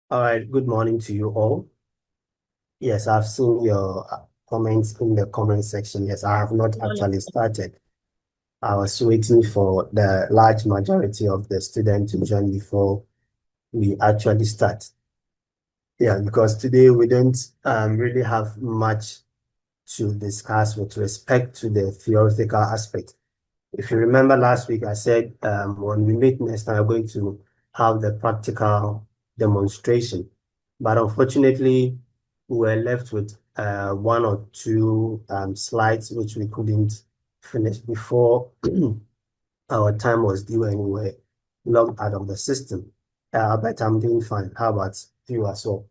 All right, good morning to you all. Yes, I've seen your comments in the comment section. Yes, I have not Morning. actually started. I was waiting for the large majority of the students to join before we actually start. Yeah, because today we don't really have much to discuss with respect to the theoretical aspect. If you remember last week, I said when we meet next time, we're going to have the practical demonstration. But unfortunately, we were left with one or two slides which we couldn't finish before our time was due and we were logged out of the system. But I'm doing fine. How about you as well?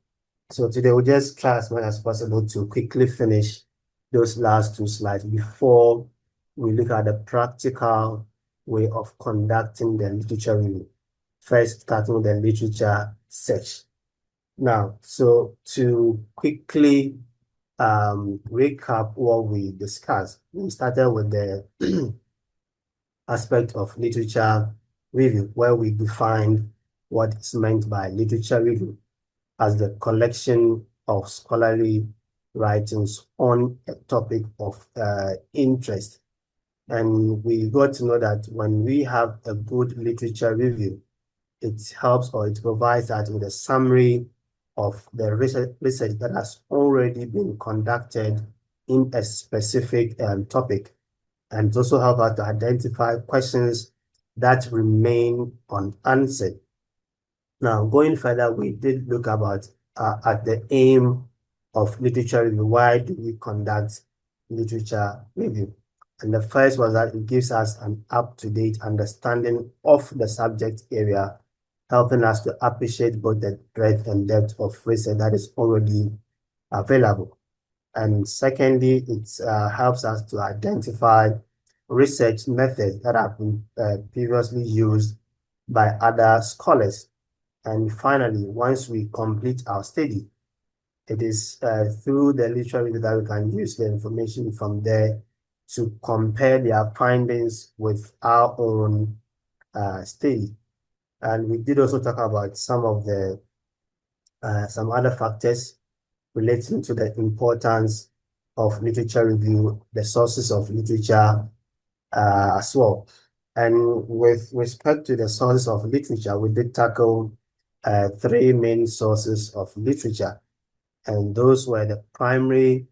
So today we'll just try as much as possible to quickly finish those last two slides before we look at the practical way of conducting the literature review. First, starting with the literature search. Now, so to quickly recap what we discussed, we started with the aspect of literature review, where we defined what is meant by literature review as the collection of scholarly writings on a topic of interest. And we got to know that when we have a good literature review, it helps or it provides us with a summary of the research that has already been conducted in a specific topic. And it also helps us to identify questions that remain unanswered. Now, going further, we did look about at the aim of literature review. Why do we conduct literature review? And the first was that it gives us an up-to-date understanding of the subject area, helping us to appreciate both the breadth and depth of research that is already available. And secondly, it helps us to identify research methods that have been previously used by other scholars. And finally, once we complete our study, it is through the literature that we can use the information from there to compare their findings with our own study. And we did also talk about some other factors relating to the importance of literature review, the sources of literature as well. And with respect to the sources of literature, we did tackle three main sources of literature. And those were the primary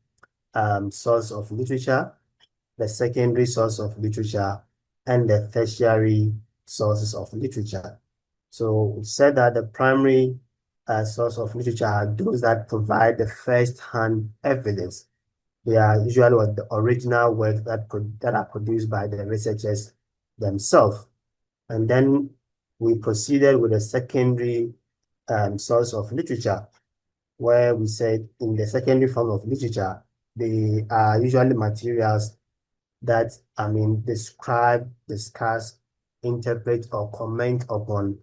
source of literature, the secondary source of literature, and the tertiary sources of literature. So we said that the primary source of literature are those that provide the first-hand evidence. They are usually what the original works that are produced by the researchers themselves. And then we proceeded with a secondary source of literature, where we said in the secondary form of literature, they are usually materials that, describe, discuss, interpret, or comment upon,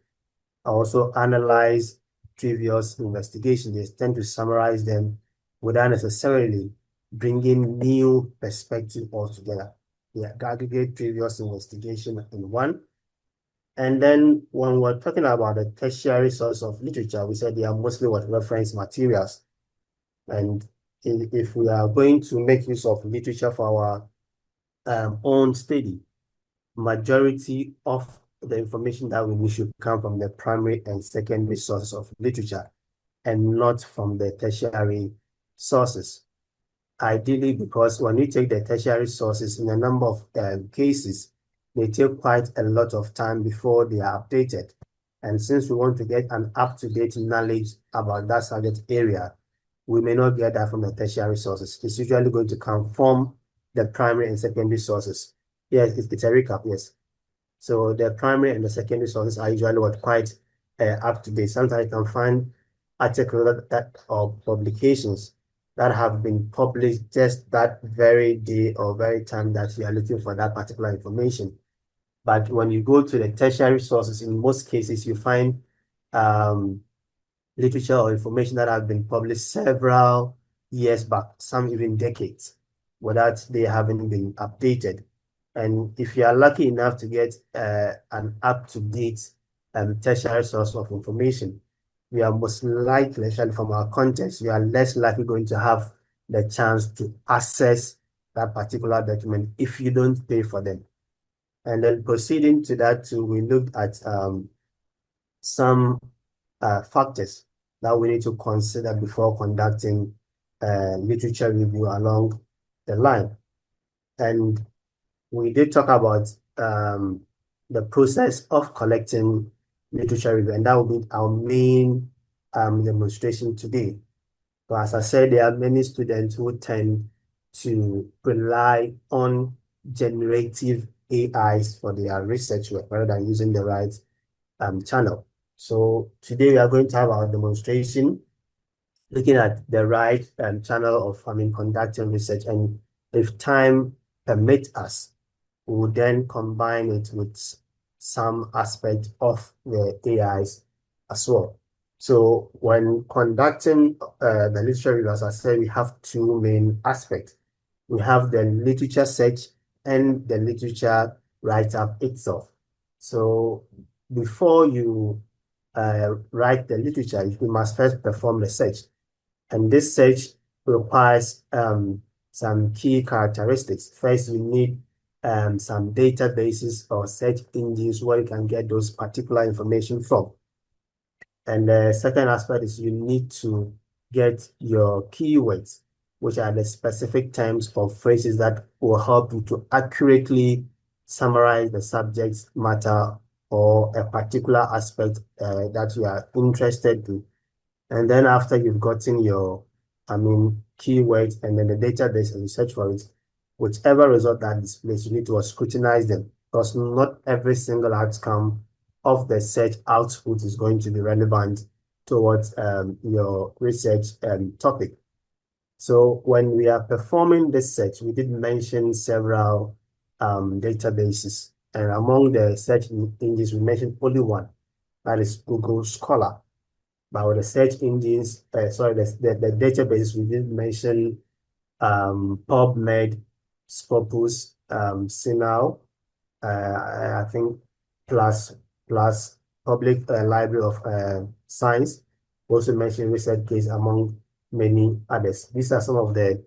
also analyze previous investigations. They tend to summarize them without necessarily bringing new perspective altogether. They aggregate previous investigation in one. And then when we're talking about the tertiary source of literature, we said they are mostly what reference materials. And if we are going to make use of literature for our own study, majority of the information that we need should come from the primary and secondary sources of literature and not from the tertiary sources. Ideally, because when you take the tertiary sources in a number of cases, they take quite a lot of time before they are updated. And since we want to get an up-to-date knowledge about that subject area, we may not get that from the tertiary sources. It's usually going to come from the primary and secondary sources. Yes, it's a recap, yes. So the primary and the secondary sources are usually what quite up to date. Sometimes you can find articles or publications that have been published just that very day or very time that you are looking for that particular information. But when you go to the tertiary sources, in most cases, you find um, literature or information that have been published several years back, some even decades, without they having been updated. And if you are lucky enough to get an up-to-date tertiary source of information, we are most likely, especially from our context, we are less likely going to have the chance to access that particular document if you don't pay for them. And then proceeding to that too, we looked at some factors that we need to consider before conducting literature review along the line. And we did talk about the process of collecting literature review, and that will be our main demonstration today. So as I said, there are many students who tend to rely on generative AIs for their research work rather than using the right channel. So today we are going to have our demonstration looking at the right channel of conducting research, and if time permits us, we will then combine it with some aspect of the AIs as well. So when conducting the literature review, as I said, we have two main aspects. We have the literature search and the literature write-up itself. So before you write the literature, you must first perform the search. And this search requires some key characteristics. First, you need some databases or search engines where you can get those particular information from. And the second aspect is you need to get your keywords, which are the specific terms or phrases that will help you to accurately summarize the subject matter or a particular aspect that you are interested in. And then after you've gotten your, keywords and then the database and you search for it, whichever result that displays, you need to scrutinize them because not every single outcome of the search output is going to be relevant towards your research topic. So when we are performing this search, we did mention several databases. And among the search engines, we mentioned only one, that is Google Scholar. But with the search engines, the database, we did mention PubMed, Scopus, CINAHL, I think plus Public Library of Science. We also mentioned ResearchGate among many others. These are some of the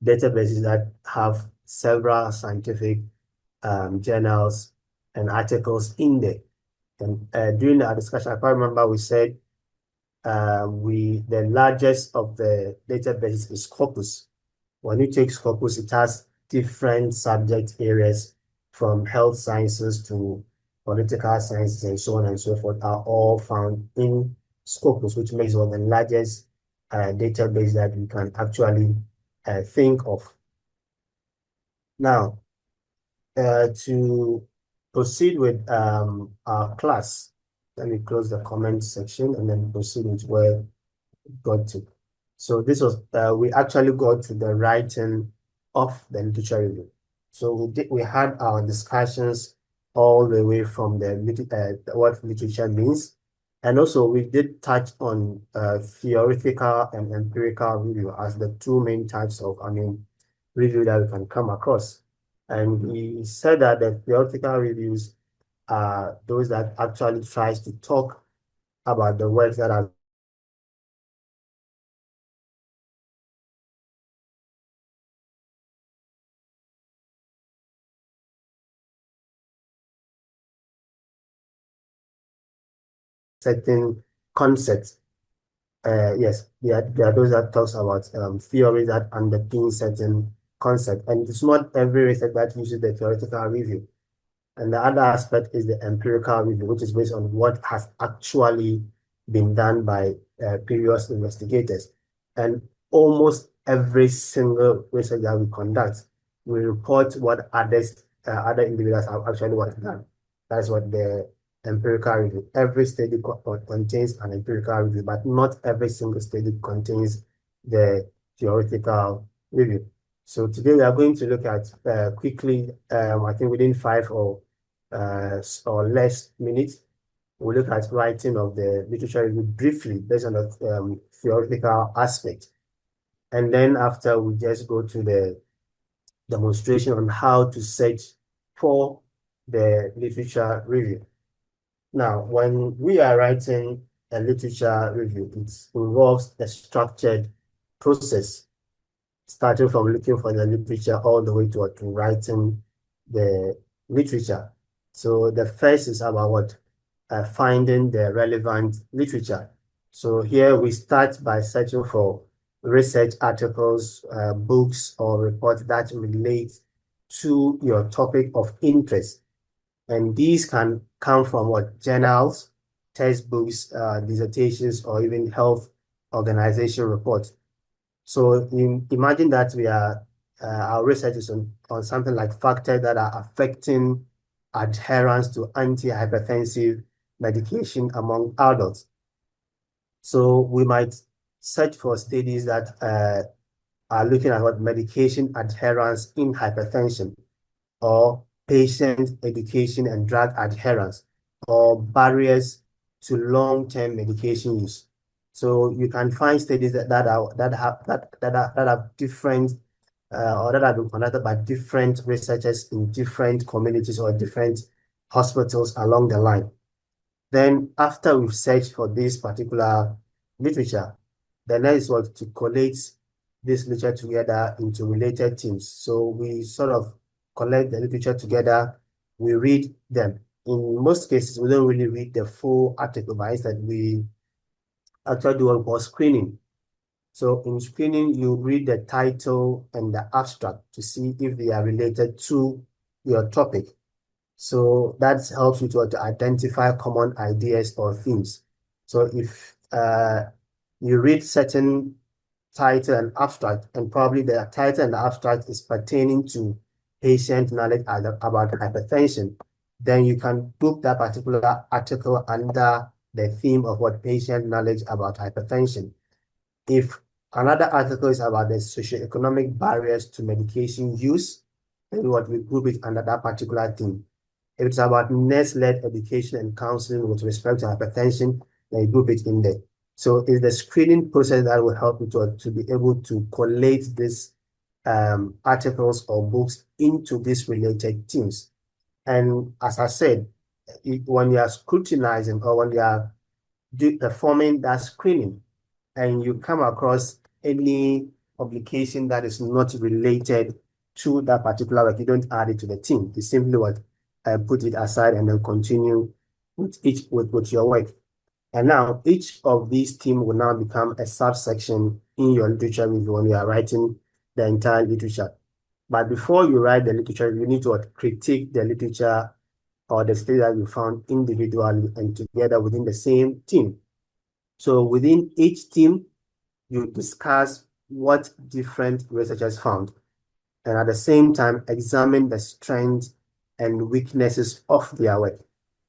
databases that have several scientific journals and articles in there. And during our discussion, I can't remember, we said the largest of the databases is Scopus. When you take Scopus, it has different subject areas from health sciences to political sciences and so on and so forth are all found in Scopus, which makes it one of the largest database that we can actually think of. Now, to proceed with our class, let me close the comment section and then proceed with where we got to. So this was, we actually got to the writing of the literature review. So we had our discussions all the way from the what literature means. And also we did touch on theoretical and empirical review as the two main types of, review that we can come across. And we said that the theoretical reviews are those that actually tries to talk about the works that are certain concepts. Yes, there are those that talks about theories that underpin certain concepts. And it's not every research that uses the theoretical review. And the other aspect is the empirical review, which is based on what has actually been done by previous investigators. And almost every single research that we conduct, we report what other individuals have actually done. That's what the empirical review. Every study contains an empirical review, but not every single study contains the theoretical review. So today we are going to look at quickly, I think within 5 or less minutes, we'll look at writing of the literature review briefly based on the theoretical aspect. And then after, we just go to the demonstration on how to search for the literature review. Now, when we are writing a literature review. It involves a structured process, starting from looking for the literature all the way to writing the literature. So the first is about what? Finding the relevant literature. So here we start by searching for research articles, books, or reports that relate to your topic of interest. And these can come from what? Journals, textbooks, dissertations, or even health organization reports. So imagine that our research is on something like factors that are affecting adherence to antihypertensive medication among adults. So we might search for studies that are looking at what medication adherence in hypertension, or patient education and drug adherence, or barriers to long-term medication use. So you can find studies that have different or that have been conducted by different researchers in different communities or different hospitals along the line. Then after we've searched for this particular literature, the next was to collate this literature together into related teams. So we sort of collect the literature together, we read them. In most cases, we don't really read the full article, but instead we actually do what we call screening. So in screening, you read the title and the abstract to see if they are related to your topic. So that helps you to identify common ideas or themes. So if you read certain title and abstract, and probably the title and the abstract is pertaining to patient knowledge about hypertension, then you can book that particular article under the theme of what patient knowledge about hypertension. If another article is about the socioeconomic barriers to medication use, then what we group it under that particular theme. If it's about nurse-led education and counseling with respect to hypertension, then you group it in there. So it's the screening process that will help you to be able to collate these articles or books into these related teams. And as I said, when you are scrutinizing or when you are performing that screening and you come across any publication that is not related to that particular work, you don't add it to the team. You simply what put it aside and then continue with your work. And now each of these teams will now become a subsection in your literature review when you are writing the entire literature. But before you write the literature, you need to critique the literature or the study that you found individually and together within the same team. So within each team, you discuss what different researchers found, and at the same time, examine the strengths and weaknesses of their work.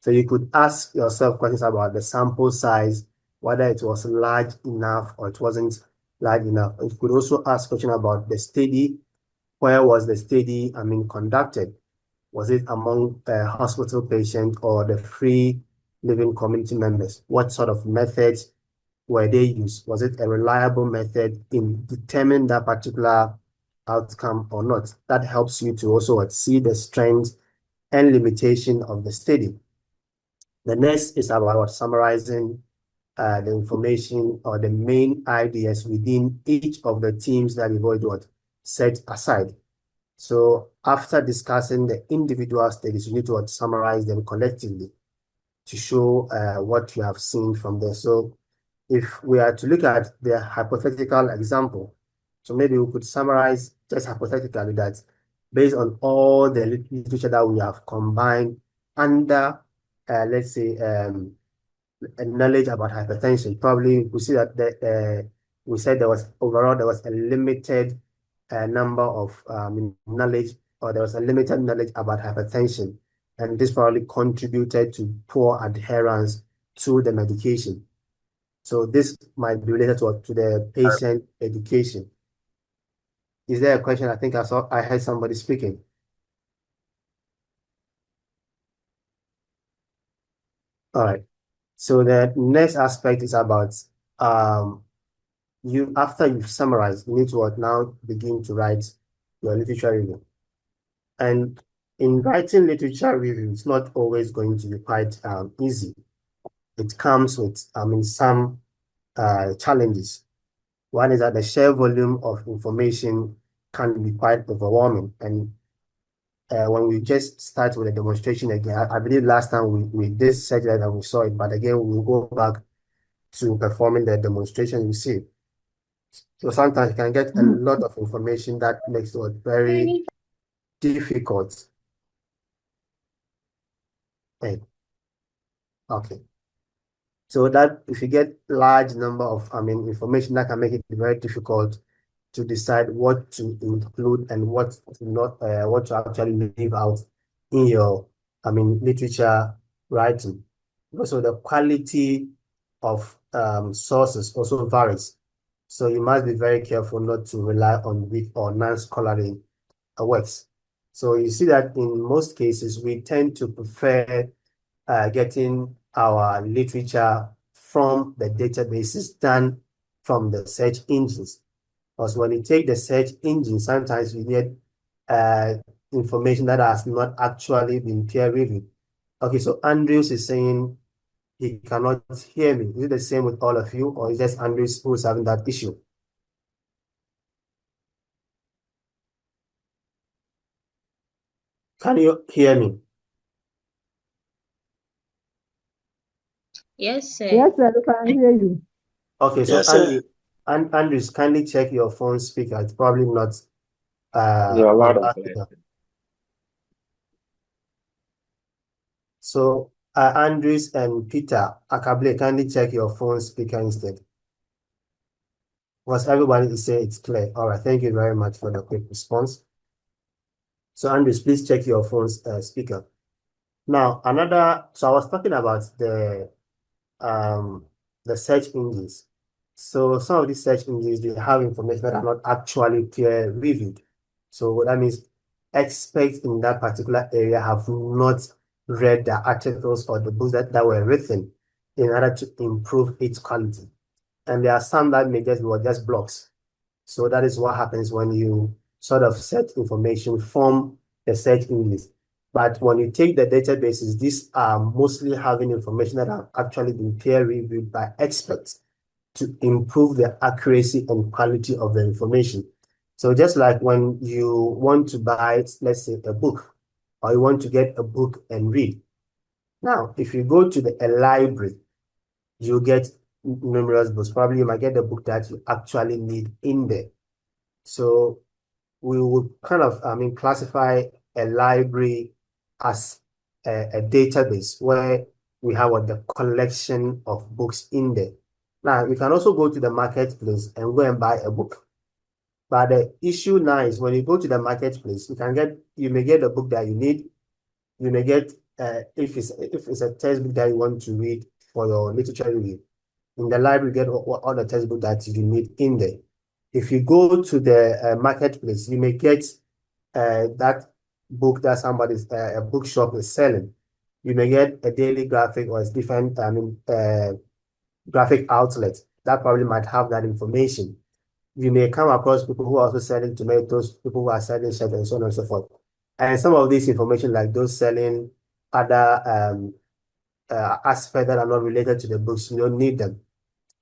So you could ask yourself questions about the sample size, whether it was large enough or it wasn't large enough. You could also ask questions about the study. Where was the study, conducted? Was it among hospital patients or the free living community members? What sort of methods were they used? Was it a reliable method in determining that particular outcome or not? That helps you to also see the strengths and limitation of the study. The next is about summarizing the information or the main ideas within each of the teams that you've already set aside. So after discussing the individual studies, you need to summarize them collectively to show what you have seen from there. So if we are to look at the hypothetical example, so maybe we could summarize just hypothetically that based on all the literature that we have combined under, let's say, knowledge about hypertension, probably we see that we said there was a limited number of knowledge, or there was a limited knowledge about hypertension, and this probably contributed to poor adherence to the medication. So this might be related to the patient education. Is there a question? I think I heard somebody speaking. All right. So the next aspect is about after you've summarized, you need to now begin to write your literature review. And in writing literature review, it's not always going to be quite easy. it comes with, some challenges. One is that the sheer volume of information can be quite overwhelming. And when we just start with a demonstration again, I believe last time we did such that and we saw it, but again, we'll go back to performing the demonstration you see. So sometimes you can get a lot of information that makes it very difficult. Hey, okay. So that if you get large number of, information, that can make it very difficult to decide what to include and what to not, what to actually leave out in your, literature writing. Also, the quality of sources also varies. So you must be very careful not to rely on weak or non-scholarly works. So you see that in most cases, we tend to prefer getting our literature from the databases than from the search engines. Because when you take the search engine, sometimes you get uh, information that has not actually been peer reviewed. Okay, so Andrews is saying he cannot hear me. Is it the same with all of you, or is just Andrews who's having that issue? Can you hear me? Yes, sir. Yes, sir, we can hear you. Okay, so Yes, sir. Andrews, kindly check your phone speaker. It's probably not You are loud on and clear. loudspeaker. So Andrews and Peter Akable, kindly check your phone speaker instead. Because everybody is saying it's clear. All right, thank you very much for the quick response. So Andrews, please check your phone's speaker. Now, so I was talking about um, the search engines. So some of these search engines, they have information that are not actually peer reviewed. So that means experts in that particular area have not read the articles or the books that were written in order to improve its quality. And there are some that may just be just blogs. So that is what happens when you sort of set information from the search engines. But when you take the databases, these are mostly having information that have actually been peer reviewed by experts to improve the accuracy and quality of the information. So just like when you want to buy, let's say, a book, or you want to get a book and read. Now, if you go to a library, you get numerous books. Probably you might get the book that you actually need in there. So we would kind of, classify a library as a database where we have the collection of books in there. Now, you can also go to the marketplace and go and buy a book. But the issue now is when you go to the marketplace, you may get the book that you need. You may get, if it's a textbook that you want to read for your literature review. In the library, you get all the textbook that you need in there. If you go to the marketplace, you may get that book that a bookshop is selling. You may get a daily graphic or a different, graphic outlet that probably might have that information. You may come across people who are also selling tomatoes, people who are selling shirts, and so on and so forth. And some of this information, like those selling other aspects that are not related to the books, you don't need them.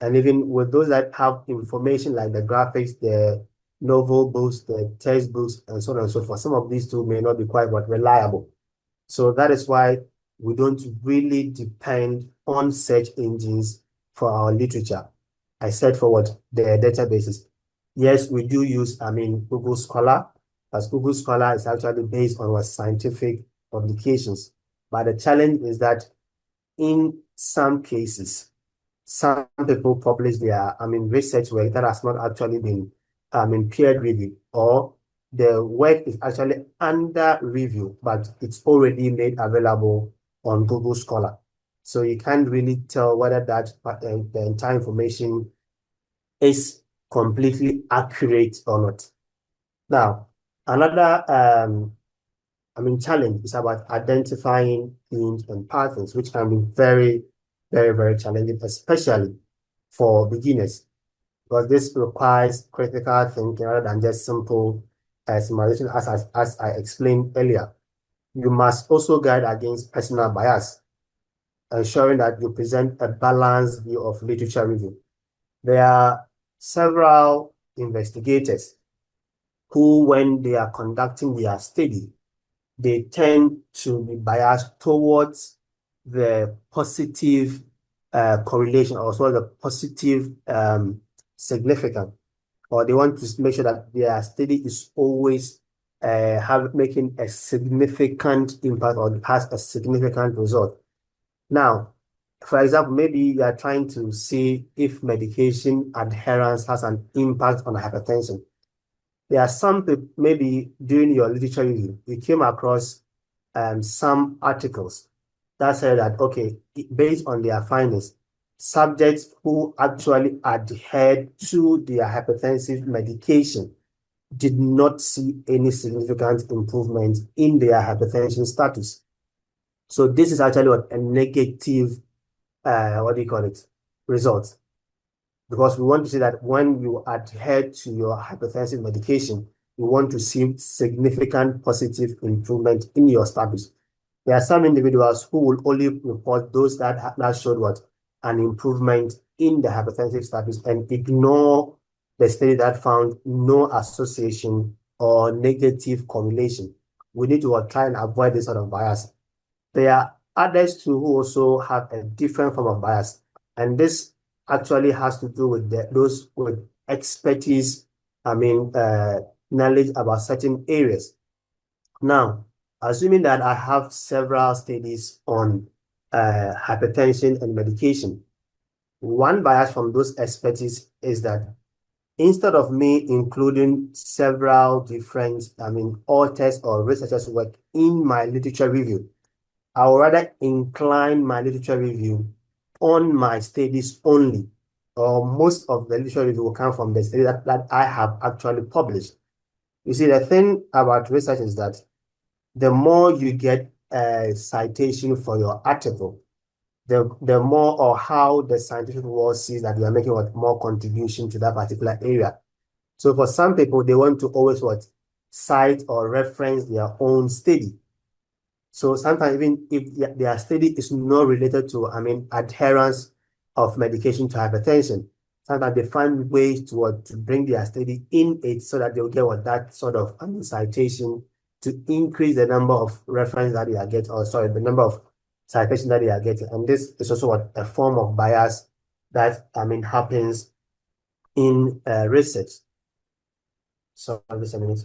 And even with those that have information like the graphics, the novel books, the textbooks, and so on and so forth, some of these two may not be quite reliable. So that is why we don't really depend on search engines for our literature. I said for what? The databases. Yes, we do use, Google Scholar, as Google Scholar is actually based on our scientific publications. But the challenge is that in some cases, some people publish their, research work that has not actually been, peer reviewed, or the work is actually under review, but it's already made available on Google Scholar. So you can't really tell whether the entire information is completely accurate or not. Now, another, challenge is about identifying themes and patterns, which can be very, very, very challenging, especially for beginners, because this requires critical thinking rather than just simple summarization, as I explained earlier. You must also guard against personal bias. ensuring that you present a balanced view of literature review. There are several investigators who, when they are conducting their study, they tend to be biased towards the positive correlation, or sort of the positive significance, or they want to make sure that their study is always making a significant impact or has a significant result. Now, for example, maybe you are trying to see if medication adherence has an impact on hypertension. There are some people, maybe during your literature review, you came across some articles that said that, okay, based on their findings, subjects who actually adhered to their hypertensive medication did not see any significant improvement in their hypertension status. So this is actually what a negative, result. Because we want to see that when you adhere to your hypertensive medication, you want to see significant positive improvement in your status. There are some individuals who will only report those that showed what an improvement in the hypertensive status and ignore the study that found no association or negative correlation. We need to try and avoid this sort of bias. There are others too who also have a different form of bias, and this actually has to do with those with expertise, knowledge about certain areas. Now, assuming that I have several studies on hypertension and medication, one bias from those expertise is that instead of me including several different, authors or researchers' work in my literature review, I would rather incline my literature review on my studies only, or most of the literature review will come from the study that I have actually published. You see, the thing about research is that the more you get a citation for your article, the more or how the scientific world sees that you are making more contribution to that particular area. So for some people, they want to always cite or reference their own study. So sometimes even if their study is not related to, adherence of medication to hypertension, sometimes they find ways to bring their study in it so that they'll get that sort of citation to increase the number of reference that they are getting, or sorry, the number of citations that they are getting. And this is also a form of bias that, happens in research. So just a minute.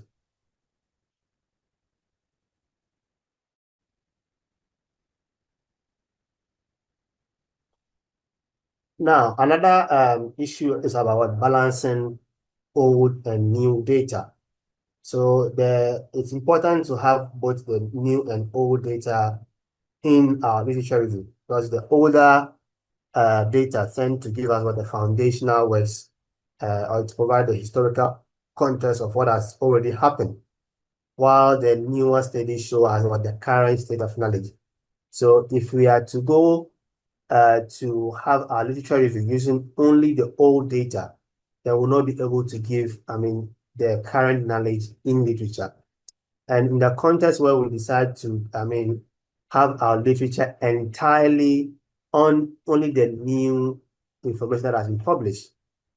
Now, another issue is about balancing old and new data. So it's important to have both the new and old data in our literature review, because the older data tend to give us the foundational works or to provide the historical context of what has already happened, while the newer studies show us the current state of knowledge. So if we are to go to have our literature review using only the old data, they will not be able to give, the current knowledge in literature. And in the context where we decide to, have our literature entirely on only the new information that has been published,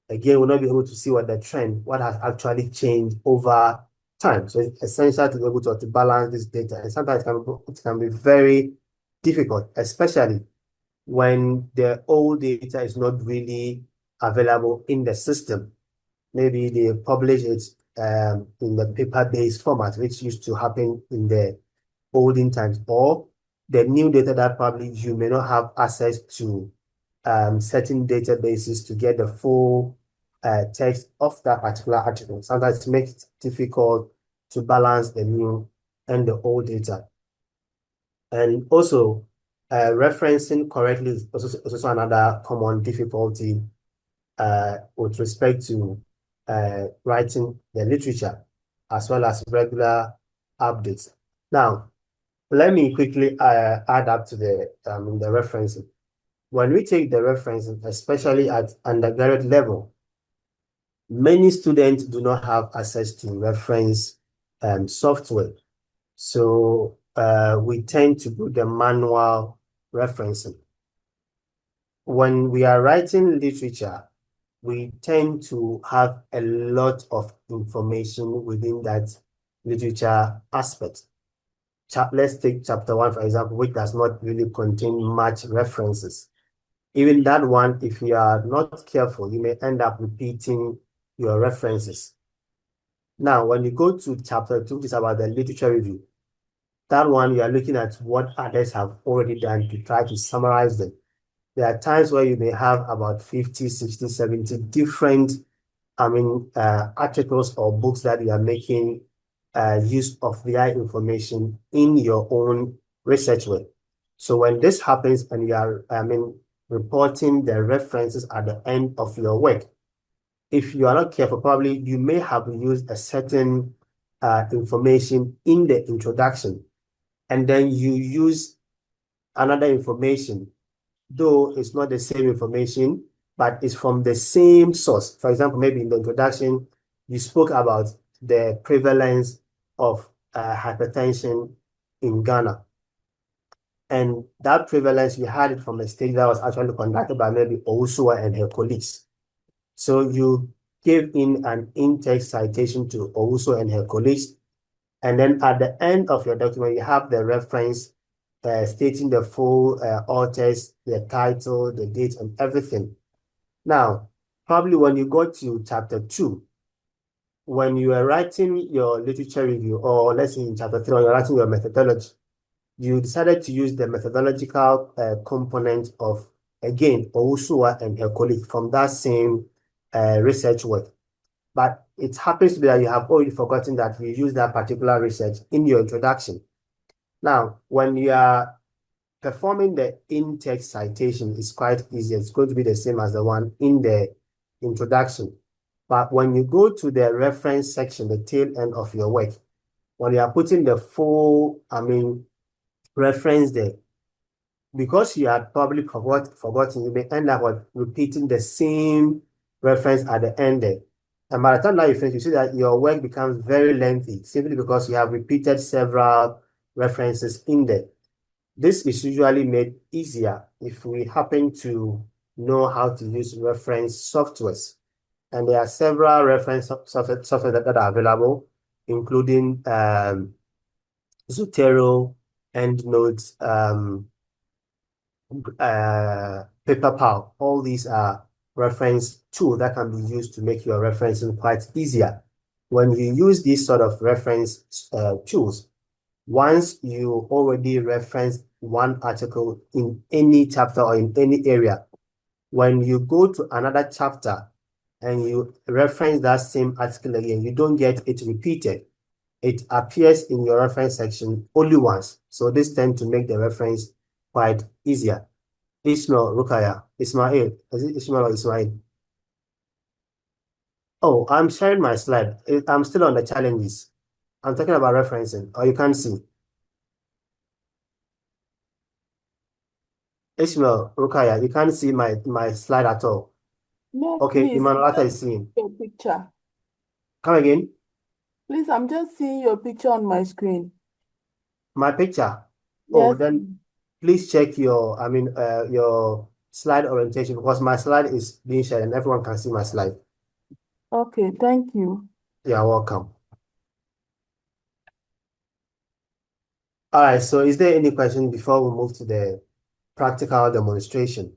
again, we'll not be able to see what has actually changed over time. So it's essential to be able to balance this data. And sometimes it can be very difficult, especially when the old data is not really available in the system. Maybe they publish it in the paper-based format, which used to happen in the olden times, or the new data that probably you may not have access to certain databases to get the full text of that particular article. Sometimes it makes it difficult to balance the new and the old data. And also, referencing correctly is also another common difficulty with respect to writing the literature, as well as regular updates. Now, let me quickly add up to the referencing. When we take the referencing, especially at undergraduate level, many students do not have access to reference software. So we tend to do the manual referencing. when we are writing literature, we tend to have a lot of information within that literature aspect. Let's take chapter 1, for example, which does not really contain much references. Even that one, if you are not careful, you may end up repeating your references. Now, when you go to chapter 2, which is about the literature review, that one you are looking at what others have already done to try to summarize them. There are times where you may have about 50, 60, 70 different, articles or books that you are making use of their information in your own research work. So when this happens and you are, reporting the references at the end of your work, if you are not careful, probably you may have used a certain information in the introduction, and then you use another information, though it's not the same information, but it's from the same source. For example, maybe in the introduction, you spoke about the prevalence of hypertension in Ghana. And that prevalence, you had it from a study that was actually conducted by maybe Owusuwa and her colleagues. So you give in an in-text citation to Owusuwa and her colleagues. And then at the end of your document, you have the reference stating the full authors, the title, the date, and everything. Now, probably when you go to chapter 2, when you are writing your literature review, or let's say in chapter 3, when you're writing your methodology, you decided to use the methodological component of, again, Owusuwa and her colleague from that same research work. But it happens to be that you have already forgotten that you use that particular research in your introduction. Now, when you are performing the in-text citation, it's quite easy. It's going to be the same as the one in the introduction. But when you go to the reference section, the tail end of your work, when you are putting the full, reference there, because you had probably forgotten, you may end up with repeating the same reference at the end there. And by the time that you finish, you see that your work becomes very lengthy, simply because you have repeated several references in there. This is usually made easier if we happen to know how to use reference softwares. And there are several reference software that are available, including Zotero, EndNote, PaperPal. All these are reference tools that can be used to make your referencing quite easier. When you use these sort of reference tools, once you already reference one article in any chapter or in any area, when you go to another chapter and you reference that same article again, you don't get it repeated. It appears in your reference section only once. So this tends to make the reference quite easier. Ismail, Ismail, is it Ismail or Ismail? Oh, I'm sharing my slide. I'm still on the challenges. I'm talking about referencing, or you can't see. Ishmael, Rukaya, you can't see my slide at all. No, Okay, please, Imanolata is seeing. your picture. Come again? Please, I'm just seeing your picture on my screen. My picture? Oh, Yes. then please check your, your slide orientation, because my slide is being shared and everyone can see my slide. Okay, thank you. You're welcome. All right, so is there any question before we move to the practical demonstration?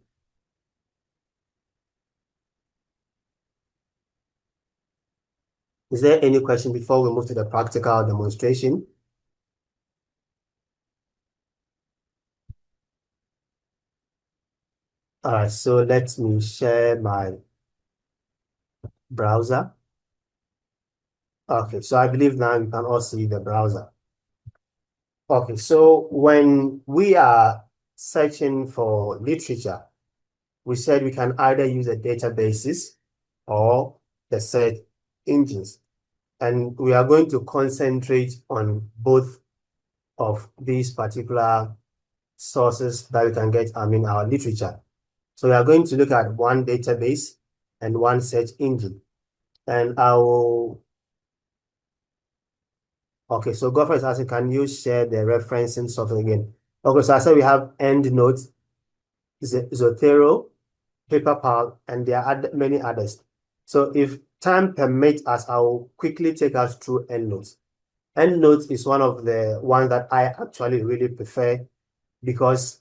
Is there any question before we move to the practical demonstration? All right, so let me share my browser. Okay, so I believe now you can all see the browser. Okay, so when we are searching for literature, we said we can either use the databases or the search engines. And we are going to concentrate on both of these particular sources that we can get, our literature. So we are going to look at one database and one search engine. And I will, okay, so Godfrey is asking, can you share the referencing software again? Okay, so I said we have EndNote, Zotero, PaperPal, and there are many others. So if time permits us, I will quickly take us through EndNote. EndNote is one of the ones that I actually really prefer because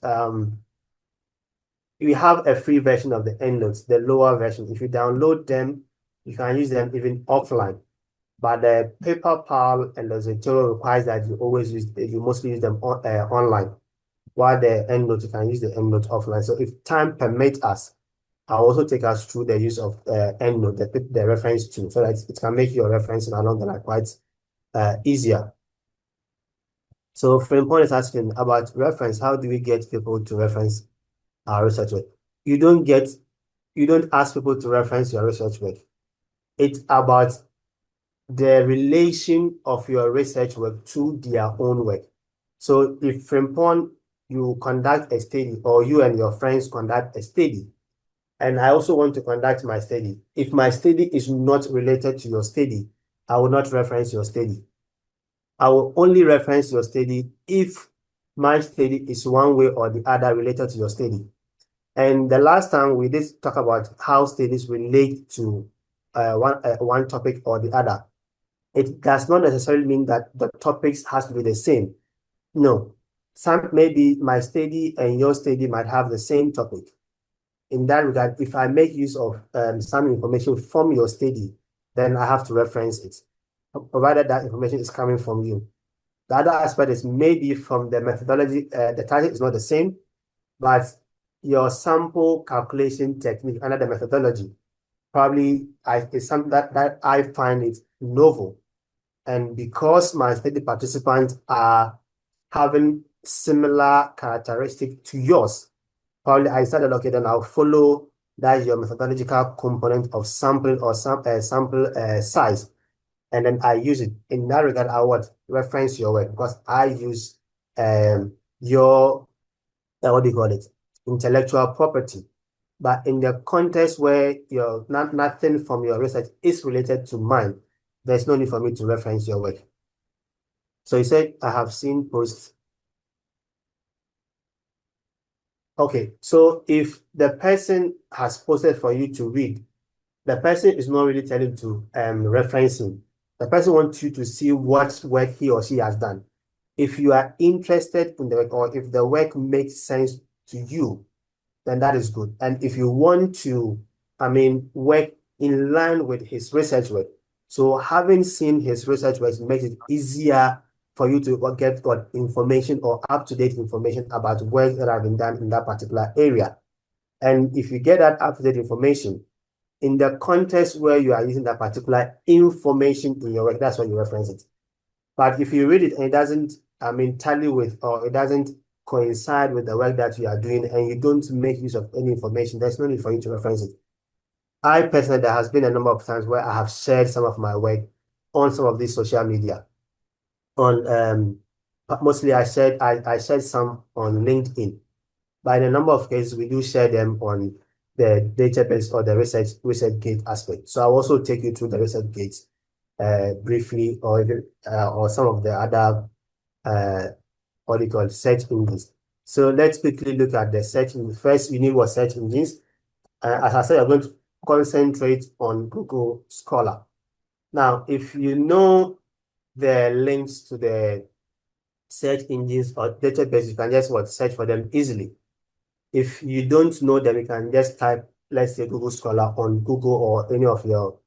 we have a free version of the EndNotes, the lower version. If you download them, you can use them even offline. But the PaperPal and the Zotero requires that you mostly use them online. While the EndNote, you can use the EndNote offline. So if time permits us, I'll also take us through the use of EndNote, the reference tool, so that it can make your referencing along the line quite easier. So Frimpong is asking about reference. How do we get people to reference our research work? You don't ask people to reference your research work. It's about the relation of your research work to their own work. So if Frimpong, you conduct a study, or you and your friends conduct a study, and I also want to conduct my study. If my study is not related to your study, I will not reference your study. I will only reference your study if my study is one way or the other related to your study. And the last time we did talk about how studies relate to one topic or the other. It does not necessarily mean that the topics has to be the same. No, maybe my study and your study might have the same topic. In that regard, if I make use of some information from your study, then I have to reference it, provided that information is coming from you. The other aspect is maybe from the methodology, the title is not the same, but your sample calculation technique under the methodology probably is something that I find it novel. And because my study participants are having similar characteristics to yours, probably I started, okay, then I'll follow that your methodological component of sampling or sample size. And then I use it. In that regard, I would reference your work because I use your, what do you call it, intellectual property. But in the context where nothing from your research is related to mine, there's no need for me to reference your work. So you said, I have seen posts. Okay, so if the person has posted for you to read, the person is not really telling to reference him. The person wants you to see what work he or she has done. If you are interested in the work, or if the work makes sense to you, then that is good. And if you want to, work in line with his research work, so having seen his research work makes it easier for you to get information or up-to-date information about work that have been done in that particular area. And if you get that up-to-date information, in the context where you are using that particular information in your work, that's why you reference it. But if you read it and it doesn't, tally with, or it doesn't coincide with the work that you are doing, and you don't make use of any information, there's no need for you to reference it. I personally, there has been a number of times where I have shared some of my work on some of these social media. Mostly I shared some on LinkedIn. By the number of cases, we do share them on the database or the ResearchGate aspect. So I'll also take you through the ResearchGate briefly, or even or some of the other what do you call search engines. So let's quickly look at the search engines. First, we need what search engines. As I said, I'm going to concentrate on Google Scholar. Now, if you know the links to the search engines or database, you can just search for them easily. If you don't know them, you can just type, let's say, Google Scholar on Google or any of your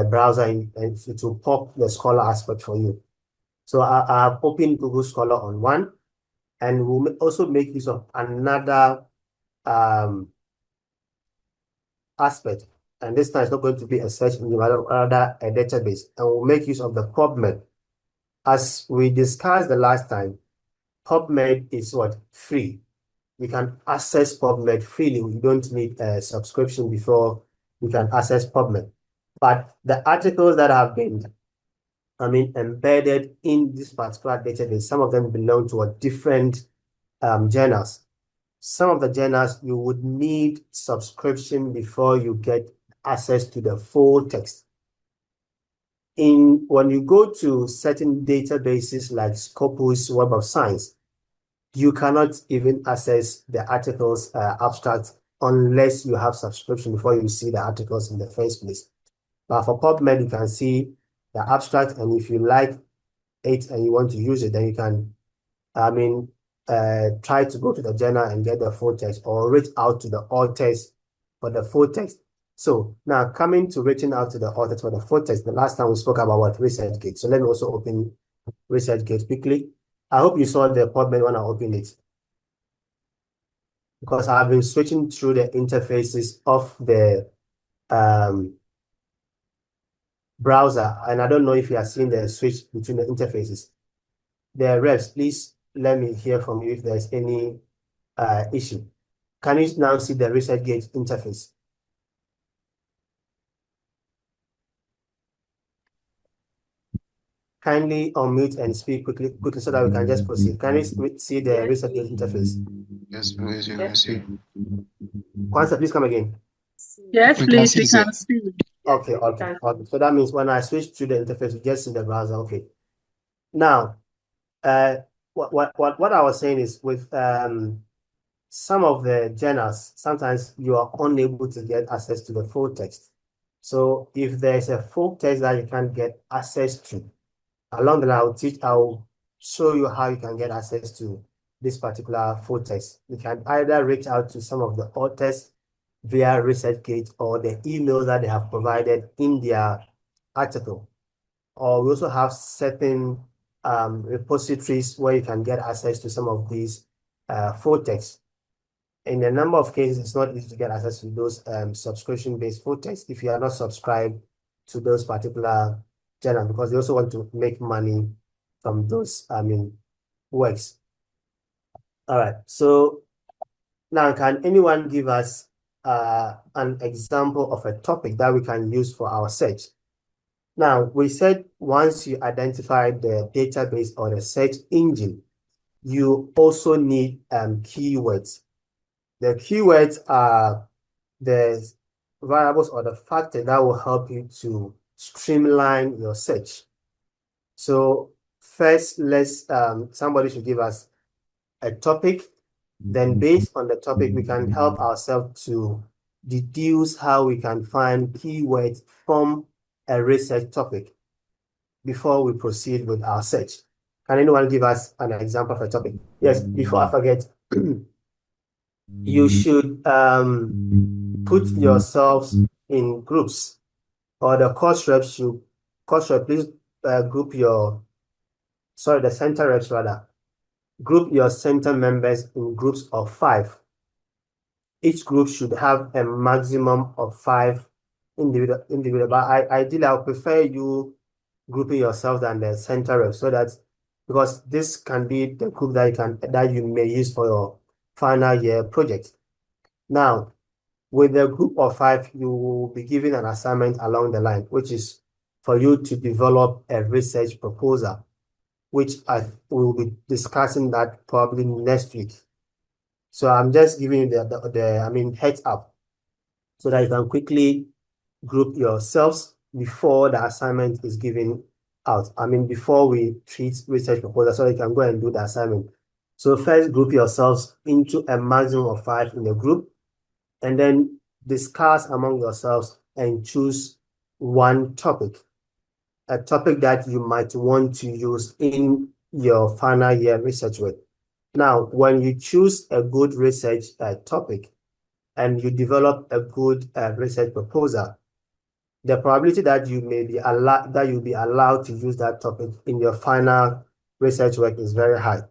browser, and it will pop the Scholar aspect for you. So I have opened Google Scholar on one, and we'll also make use of another aspect. And this time it's not going to be a search engine, rather a database. And we'll make use of the PubMed. As we discussed the last time, PubMed is free. We can access PubMed freely. We don't need a subscription before we can access PubMed. But the articles that have been, embedded in this particular database, some of them belong to different journals. Some of the journals you would need subscription before you get access to the full text. When you go to certain databases like Scopus Web of Science, you cannot even access the articles abstract unless you have subscription before you see the articles in the first place. But for PubMed, you can see the abstract, and if you like it and you want to use it, then you can, try to go to the journal and get the full text, or reach out to the authors for the full text. So now coming to reaching out to the authors for the full text, the last time we spoke about what ResearchGate. So let me also open ResearchGate quickly. I hope you saw the PubMed when I opened it, because I've been switching through the interfaces of the browser, and I don't know if you are seeing the switch between the interfaces. The reps, please let me hear from you if there's any issue. Can you now see the ResearchGate interface? Kindly unmute and speak quickly so that we can just proceed. Can you see the ResearchGate interface? Yes, please, you can see. Kwanzaa, please come again. Yes, We please, can we see, can see. Okay. So that means when I switch to the interface, you just see the browser. Okay. Now, what I was saying is with some of the journals, sometimes you are unable to get access to the full text. So if there's a full text that you can't get access to, along the line, I'll show you how you can get access to this particular full text. You can either reach out to some of the authors via ResearchGate or the email that they have provided in their article. Or we also have certain repositories where you can get access to some of these full text. In a number of cases, it's not easy to get access to those subscription-based full text if you are not subscribed to those particular journals, because they also want to make money from those, works. All right. So now, can anyone give us an example of a topic that we can use for our search? Now, we said once you identify the database or the search engine, you also need keywords. The keywords are the variables or the factor that will help you to streamline your search. So first, let's somebody should give us a topic. Then based on the topic, we can help ourselves to deduce how we can find keywords from a research topic before we proceed with our search. Can anyone give us an example of a topic? Yes, before I forget, you should put yourselves in groups, or the course reps should, please group the center reps rather, group your center members in groups of 5. Each group should have a maximum of 5 individual, but ideally I would prefer you grouping yourself than the center rep, so that, because this can be the group that you may use for your final year project. Now, with the group of 5, you will be given an assignment along the line, which is for you to develop a research proposal, which I will be discussing that probably next week. So I'm just giving you the heads up, so that you can quickly group yourselves before the assignment is given out. Before we treat research proposal, so you can go and do the assignment. So first, group yourselves into a maximum of 5 in the group, and then discuss among yourselves and choose one topic, a topic that you might want to use in your final year research work. Now, when you choose a good research topic and you develop a good research proposal, the probability that you'll be allowed to use that topic in your final research work is very high.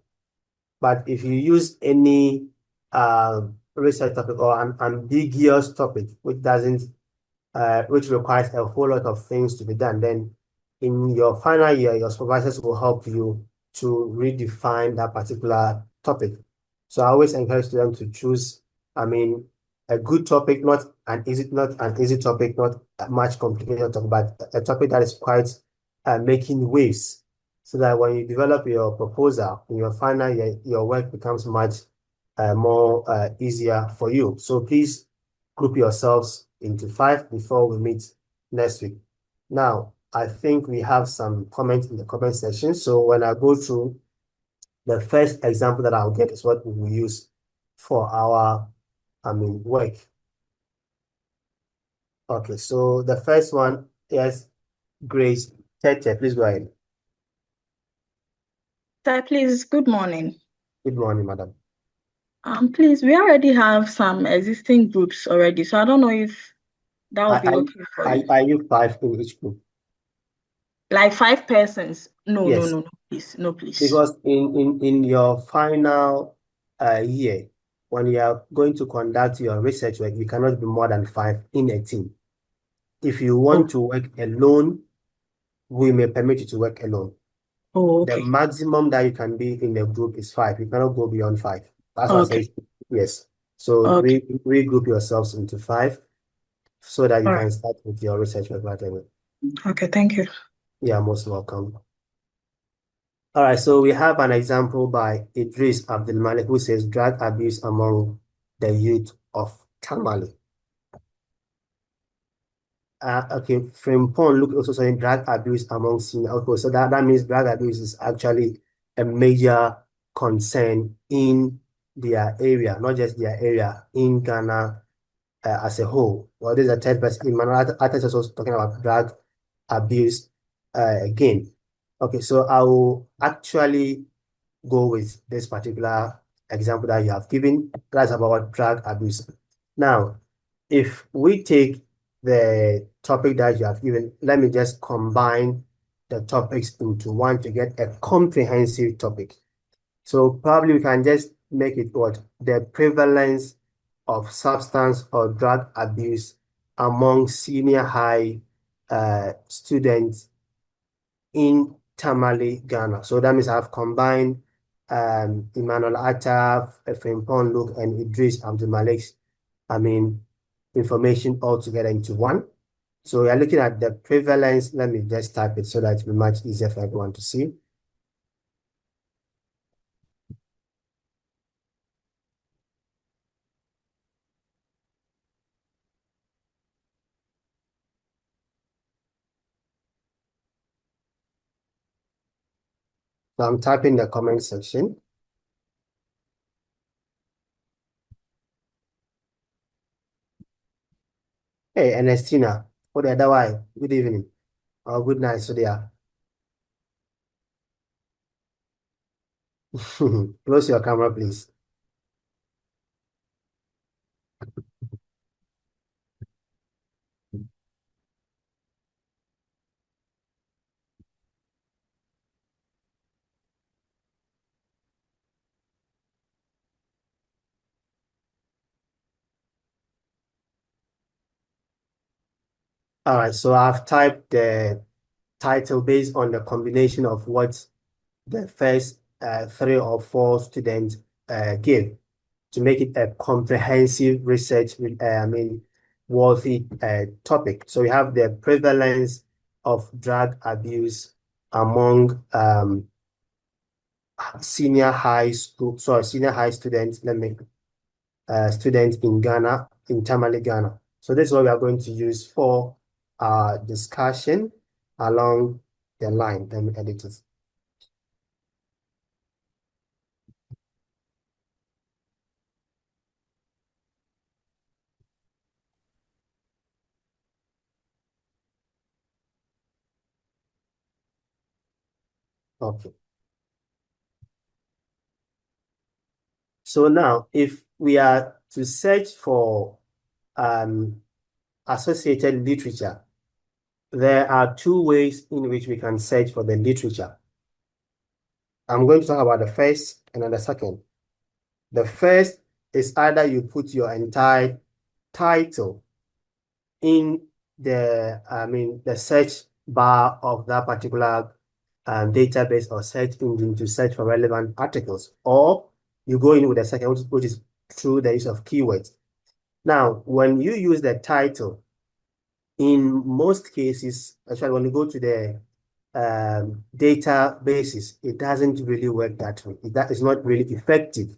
But if you use any research topic or an ambiguous topic which requires a whole lot of things to be done, then in your final year, your supervisors will help you to redefine that particular topic. So I always encourage students to choose, a good topic, not an easy topic, not a much complicated topic, but a topic that is quite making waves, so that when you develop your proposal in your final year, your work becomes much more easier for you. So please group yourselves into 5 before we meet next week. Now, I think we have some comments in the comment section. So when I go through, the first example that I'll get is what we will use for our work. Okay, so the first one is Grace Tete. Please go ahead. Sir, please, good morning. Good morning, madam. Please, we already have some existing groups already, so I don't know if that would be okay for you. Are you 5 in each group? Like 5 persons? No, Yes. no, please, no, please. Because in your final year, when you are going to conduct your research work, you cannot be more than 5 in a team. If you want to work alone, we may permit you to work alone. Oh, The okay. maximum that you can be in a group is 5. You cannot go beyond 5. That's what I Okay. say. Yes. So Okay. regroup yourselves into 5 so that you All can right. start with your research work right away. Okay, thank you. Yeah, most welcome. All right, so we have an example by Idris Abdulmalik who says drug abuse among the youth of Tamale. Okay, Frimpong look also saying drug abuse among senior. Okay, so that means drug abuse is actually a major concern in their area, not just their area, in Ghana as a whole. Well, this is a third person. Emmanuel Atta is also talking about drug abuse again. Okay, so I will actually go with this particular example that you have given. That's about drug abuse. Now, if we take the topic that you have given, let me just combine the topics into one to get a comprehensive topic. So probably we can just make it what? The prevalence of substance or drug abuse among senior high students in Tamale, Ghana. So that means I've combined Emmanuel Attaf, Frimpong Luke, and Idris Abdulmalik's, information all together into one. So we are looking at the prevalence. Let me just type it so that it will be much easier for everyone to see. So I'm typing the comment section. Hey, Ernestina, what the other way? Good evening or good night, so there. Close your camera, please. All right, so I've typed the title based on the combination of what the first 3 or 4 students give to make it a comprehensive research, worthy topic. So we have the prevalence of drug abuse among senior high students, students in Ghana, in Tamale, Ghana. So this is what we are going to use for our discussion along the line. Let me edit it. Okay. So now, if we are to search for associated literature, there are 2 ways in which we can search for the literature. I'm going to talk about the first and then the second. The first is either you put your entire title in the search bar of that particular database or search engine to search for relevant articles, or you go in with the second, which is through the use of keywords. Now, when you use the title, in most cases, actually, when you go to the databases, it doesn't really work that way. That is not really effective.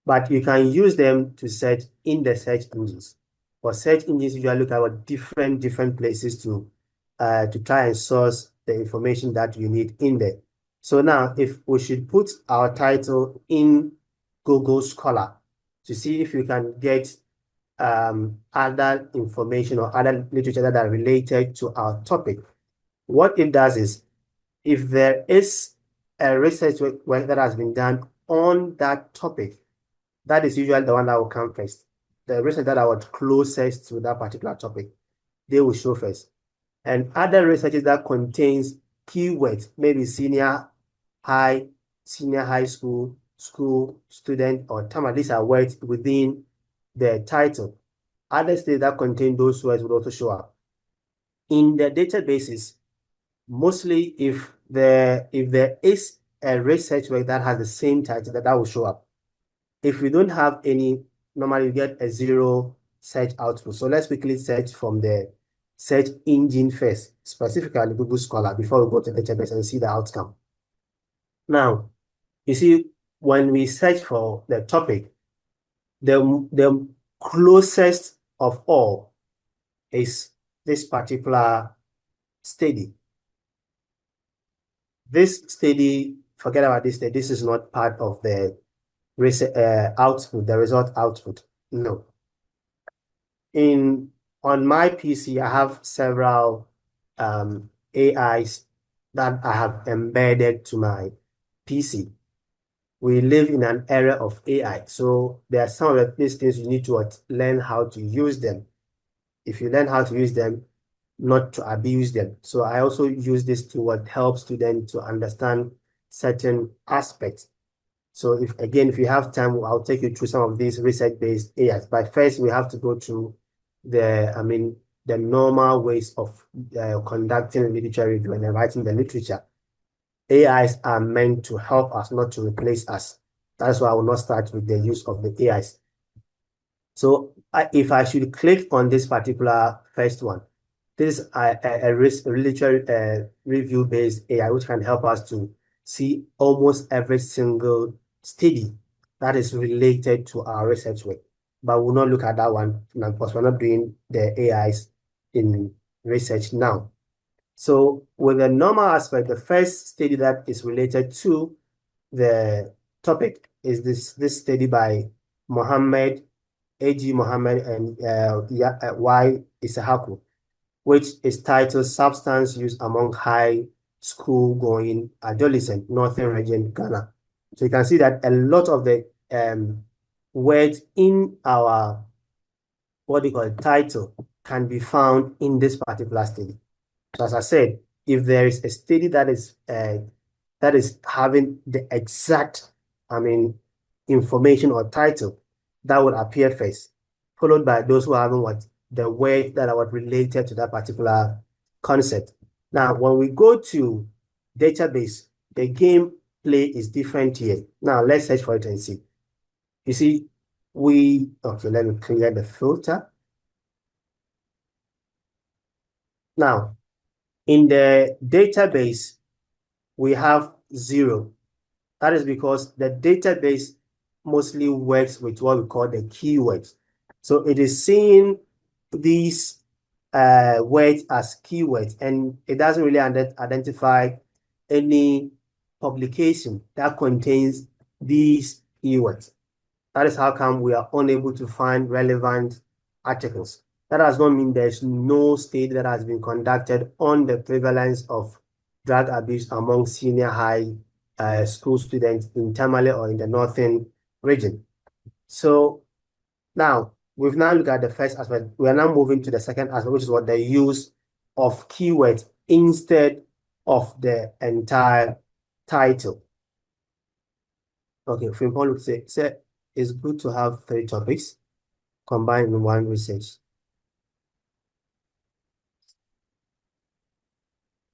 But you can use them to search in the search engines. For search engines, you look at different places to try and source the information that you need in there. So now, if we should put our title in Google Scholar, to see if you can get other information or other literature that are related to our topic. What it does is, if there is a research work that has been done on that topic, that is usually the one that will come first. The research that are closest to that particular topic, they will show first. And other researches that contains keywords, maybe senior high school, student, or term, these are words within the title. Other studies that contain those words will also show up. In the databases, mostly if there is a research work that has the same title, that will show up. If we don't have any, normally you get a 0 search output. So let's quickly search from the search engine first, specifically Google Scholar, before we go to the database and see the outcome. Now, you see, when we search for the topic, the closest of all is this particular study. This study, forget about this study, this is not part of the output, the result output. No. On my PC, I have several AIs that I have embedded to my PC. We live in an era of AI, so there are some of these things you need to learn how to use them. If you learn how to use them, not to abuse them. So I also use this to help students to understand certain aspects. So if you have time, I'll take you through some of these research-based AIs. But first, we have to go through the normal ways of conducting literature review and writing the literature. AIs are meant to help us, not to replace us. That's why I will not start with the use of the AIs. So if I should click on this particular first one, this is a literature review-based AI, which can help us to see almost every single study that is related to our research work. But we'll not look at that one now because we're not doing the AIs in research now. So with the normal aspect, the first study that is related to the topic is this study by A.G. Mohammed and Y. Isahaku, which is titled Substance Use Among High School Going Adolescent, Northern Region, Ghana. So you can see that a lot of the words in our, title can be found in this particular study. So as I said, if there is a study that is having the exact, information or title, that would appear first, followed by those who are having the words that are related to that particular concept. Now, when we go to database, the gameplay is different here. Now, let's search for it and see. You see, let me clear the filter. Now, in the database, we have 0. That is because the database mostly works with what we call the keywords. So it is seeing these words as keywords, and it doesn't really identify any publication that contains these keywords. That is how come we are unable to find relevant articles. That does not mean there's no study that has been conducted on the prevalence of drug abuse among senior high school students in Tamale or in the northern region. So now, we've now looked at the first aspect. We are now moving to the second aspect, which is what the use of keywords instead of the entire title. Okay, Frimpong would say it's good to have 3 topics combined in one research.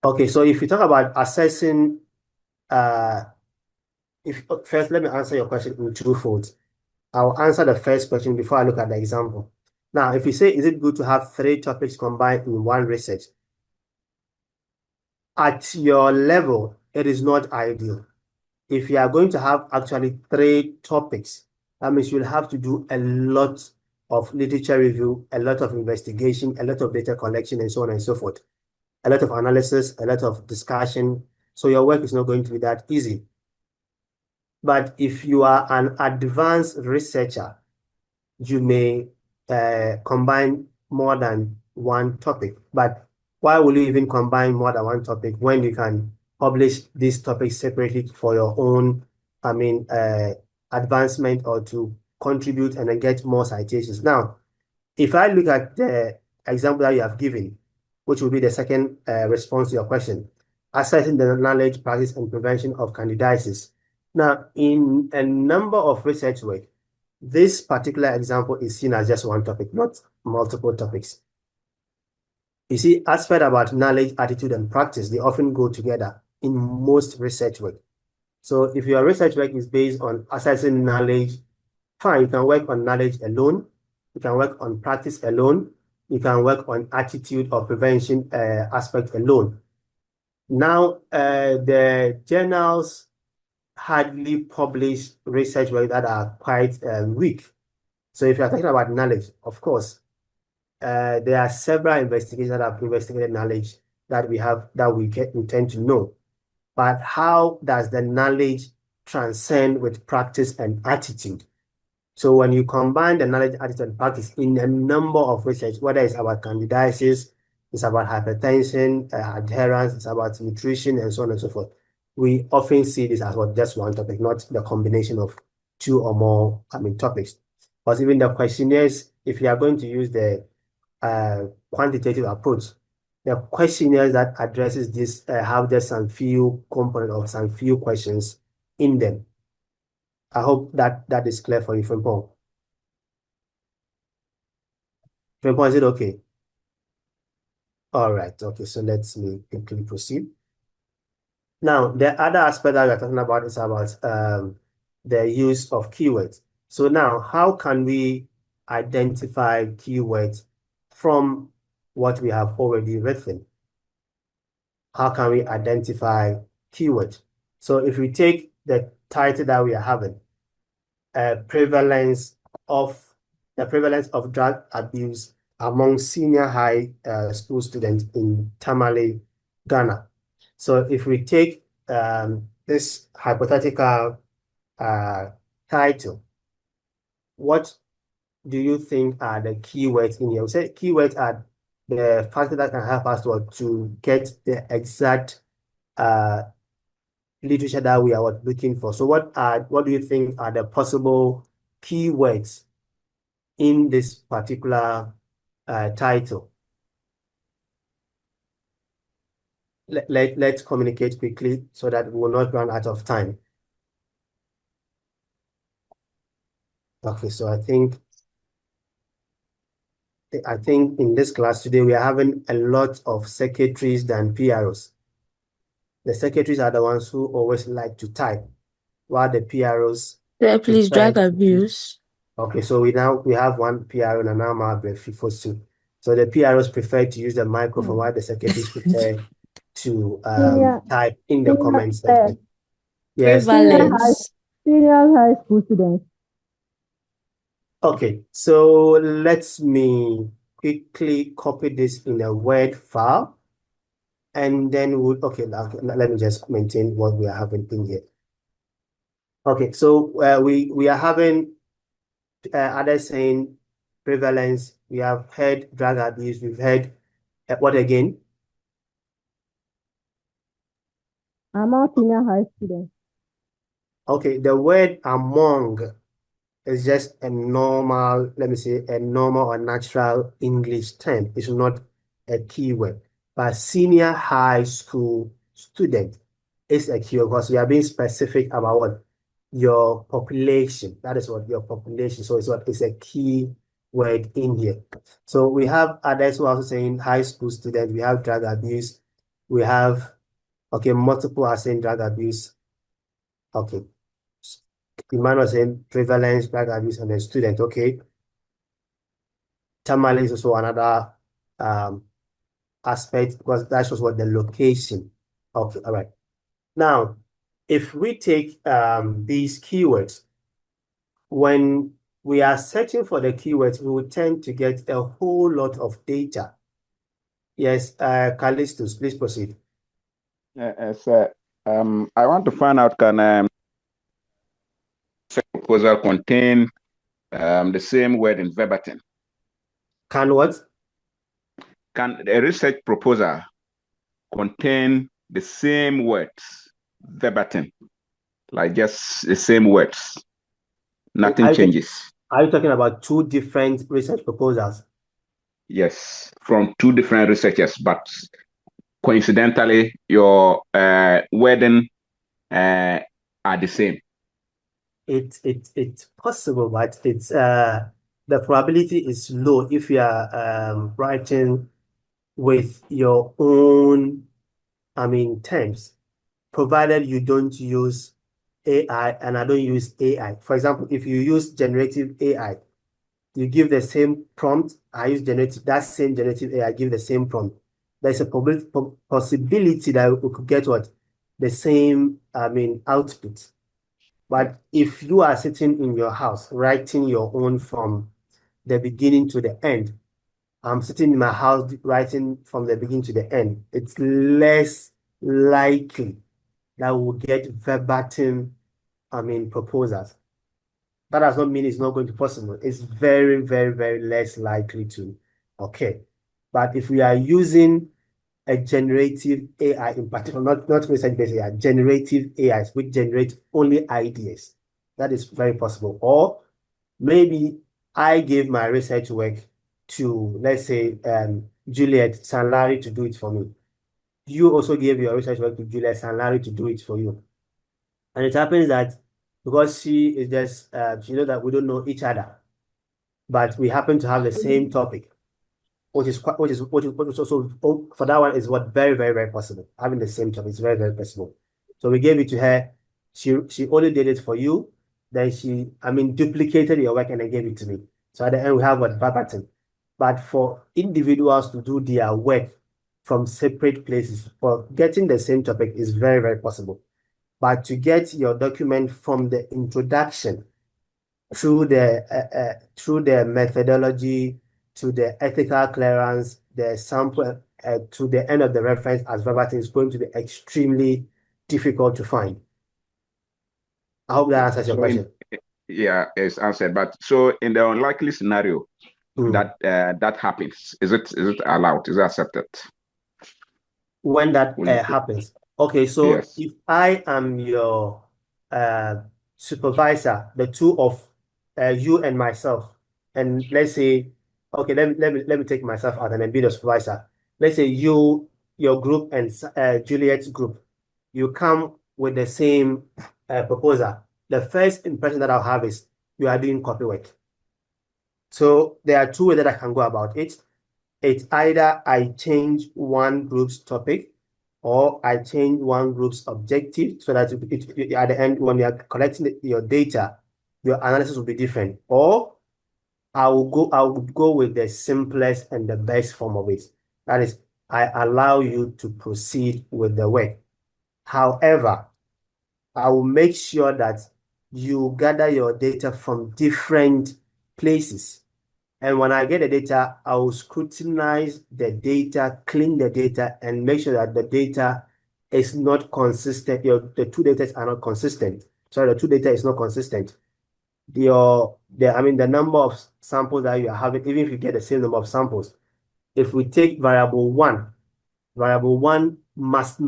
Okay, so if you talk about assessing, first let me answer your question in 2 folds. I'll answer the first question before I look at the example. Now, if you say, is it good to have 3 topics combined in one research? At your level, it is not ideal. If you are going to have actually 3 topics, that means you'll have to do a lot of literature review, a lot of investigation, a lot of data collection, and so on and so forth. A lot of analysis, a lot of discussion. So your work is not going to be that easy. But if you are an advanced researcher, you may combine more than one topic. But why will you even combine more than one topic when you can publish these topics separately for your own, advancement or to contribute and then get more citations? Now, if I look at the example that you have given, which will be the second response to your question, assessing the knowledge, practice, and prevention of candidiasis. Now, in a number of research work, this particular example is seen as just one topic, not multiple topics. You see, aspect about knowledge, attitude, and practice, they often go together in most research work. So if your research work is based on assessing knowledge, fine, you can work on knowledge alone, you can work on practice alone, you can work on attitude or prevention aspect alone. Now, the journals hardly publish research work that are quite weak. So if you're talking about knowledge, of course, there are several investigations that have investigated knowledge that we tend to know. But how does the knowledge transcend with practice and attitude? So when you combine the knowledge, attitude, and practice in a number of research, whether it's about candidiasis, it's about hypertension, adherence, it's about nutrition, and so on and so forth, we often see this as just one topic, not the combination of two or more, topics. But even the questionnaires, if you are going to use the quantitative approach, the questionnaires that addresses this have just some few components or some few questions in them. I hope that is clear for you, Frimpong. Frimpong, is it okay? All right. Okay. So let's quickly proceed. Now, the other aspect that we're talking about is about the use of keywords. So now, how can we identify keywords from what we have already written? How can we identify keywords? So if we take the title that we are having, prevalence of drug abuse among senior high school students in Tamale, Ghana. So if we take this hypothetical title, what do you think are the keywords in here? We say keywords are the factors that can help us to get the exact literature that we are looking for. So what do you think are the possible keywords in this particular title? Let's communicate quickly so that we will not run out of time. Okay, so I think in this class today we are having a lot of secretaries than PROs. The secretaries are the ones who always like to type, while the PROs Please, drug abuse. Okay, so we have one PRO and now have the FIFO suit. So the PROs prefer to use the microphone while the secretaries prefer to type in the comment section. Yes. Prevalence. Senior high school students. Okay, so let me quickly copy this in a Word file, and then let me just maintain what we are having in here. Okay, so we are having others saying prevalence. We have heard drug abuse. We've heard what again? Among senior high students. Okay, the word among is just a normal, let me say, a normal or natural English term. It's not a keyword. But senior high school student is a keyword because we are being specific about what? Your population. That is what your population. So it's a key word in here. So we have others who are also saying high school student. We have drug abuse. We have, multiple are saying drug abuse. Okay. Emmanuel saying prevalence, drug abuse, and then student. Okay. Tamale is also another aspect because that shows what the location. Okay, all right. Now, if we take these keywords, when we are searching for the keywords, we will tend to get a whole lot of data. Yes, Callistus, please proceed. Sir, I want to find out, can proposal contain the same word in verbatim? Can what? Can a research proposal contain the same words verbatim, like just the same words, nothing changes? Are you talking about two different research proposals? Yes, from two different researchers, but coincidentally, your wording are the same. It's possible, but it's the probability is low if you are writing with your own, terms, provided you don't use AI and I don't use AI. For example, if you use generative AI, you give the same prompt, I use that same generative AI, give the same prompt. There's a possibility that we could get what? The same, output. But if you are sitting in your house, writing your own from the beginning to the end, I'm sitting in my house writing from the beginning to the end, it's less likely that we'll get verbatim, proposals. That does not mean it's not going to be possible. It's very, very, very less likely to occur. But if we are using a generative AI in particular, not research-based AI, generative AIs, which generate only ideas, that is very possible. Or maybe I gave my research work to, let's say, Juliet Sanlari to do it for me. You also gave your research work to Juliet Sanlari to do it for you. And it happens that because she is just, she knows that we don't know each other, but we happen to have the same topic, which is also, for that one is what very, very, very possible. Having the same topic is very, very possible. So we gave it to her. She only did it for you. Then she, duplicated your work and then gave it to me. So at the end, we have what verbatim. But for individuals to do their work from separate places for getting the same topic is very, very possible. But to get your document from the introduction through the methodology to the ethical clearance, the sample to the end of the reference as verbatim is going to be extremely difficult to find. I hope that answers your question. Yeah, it's answered. But so in the unlikely scenario that that happens, is it allowed? Is it accepted? When that happens. Okay, so yes. if I am your supervisor, the two of you and myself, and let's say, okay, let me take myself out and then be the supervisor. Let's say your group and Juliet's group, you come with the same proposal. The first impression that I'll have is you are doing copy work. So there are two ways that I can go about it. It's either I change one group's topic or I change one group's objective so that at the end, when you are collecting your data, your analysis will be different. Or I would go with the simplest and the best form of it. That is, I allow you to proceed with the work. However, I will make sure that you gather your data from different places. And when I get the data, I will scrutinize the data, clean the data, and make sure that the data is not consistent. The two data are not consistent. Sorry, the two data is not consistent. The number of samples that you are having, even if you get the same number of samples, if we take variable one your variable one must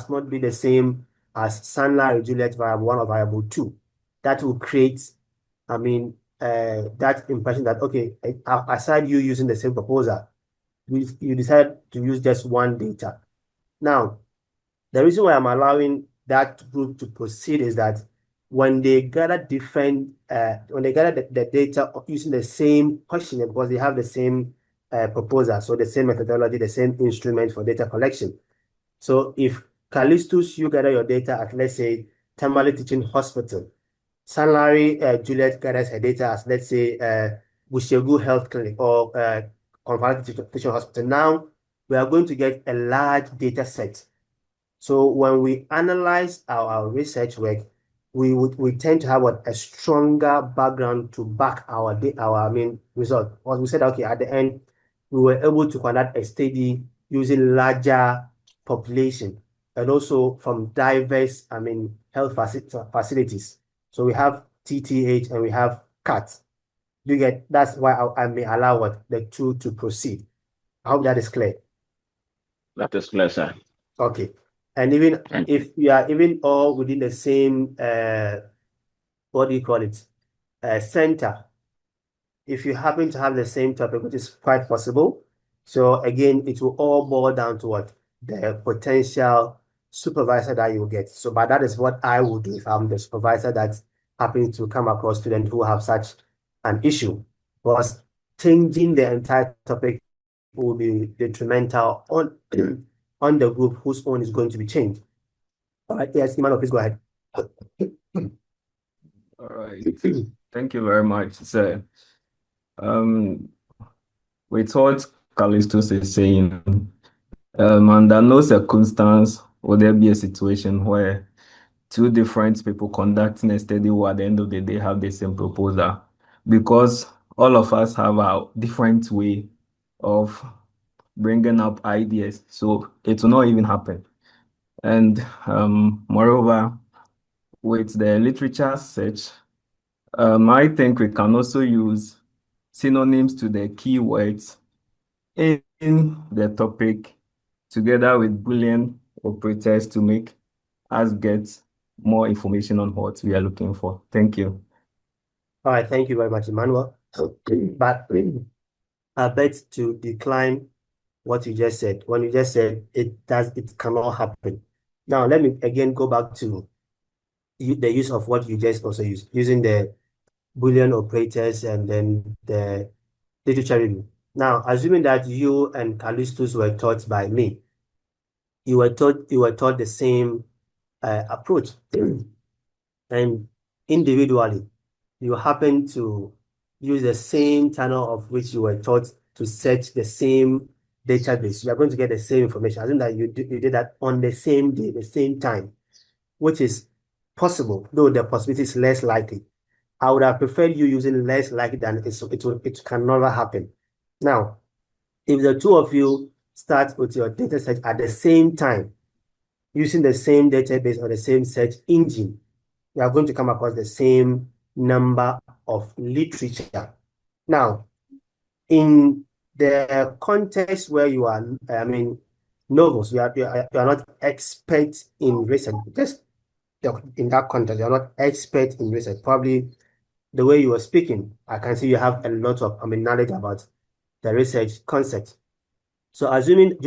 not be the same as Sandler Juliet variable one or variable two. That will create, that impression that, okay, aside you using the same proposal, you decide to use just one data. Now, the reason why I'm allowing that group to proceed is that when they gather the data using the same questionnaire, because they have the same proposal, so the same methodology, the same instrument for data collection. So if Callistus, you gather your data at, let's say, Tamale Teaching Hospital, Sanlari Juliet gathers her data as, let's say, Bushegu Health Clinic or Convalescent Teaching Hospital. Now, we are going to get a large data set. So when we analyze our research work, we tend to have a stronger background to back our result. Because we said, okay, at the end, we were able to conduct a study using larger population and also from diverse, health facilities. So we have TTH, and we have cat. You get, that's why I may allow what the two to proceed. I hope that is clear. That is clear, sir. Okay. And even if we are even all within the same what do you call it? Center. If you happen to have the same topic, which is quite possible. So again, it will all boil down to what? The potential supervisor that you will get. So, but that is what I will do if I'm the supervisor that happens to come across students who have such an issue. Because changing the entire topic will be detrimental on, on the group whose own is going to be changed. All right, yes, Emmanuel, please go ahead. All right. Thank you very much, sir. With what Callistus is saying, under no circumstance will there be a situation where two different people conducting a study will at the end of the day have the same proposal, because all of us have a different way of bringing up ideas, so it will not even happen. And moreover, with the literature search, I think we can also use synonyms to the keywords in the topic together with Boolean operators to make us get more information on what we are looking for. Thank you. All right, thank you very much, Emmanuel. But I bet to decline what you just said. When you just said it cannot happen. Now, let me again go back to the use of what you just also used, using the Boolean operators and then the literature review. Now, assuming that you and Callistus were taught by me, you were taught the same approach, and individually, you happen to use the same channel of which you were taught to search the same database. You are going to get the same information. Assume that you did that on the same day, the same time, which is possible, though the possibility is less likely. I would have preferred you using less likely than it can never happen. Now, if the two of you start with your data search at the same time, using the same database or the same search engine, you are going to come across the same number of literature. Now, in the context where you are, novels, you are not expert in research. Just in that context, you are not expert in research. Probably the way you are speaking, I can see you have a lot of knowledge about the research concept. So assuming,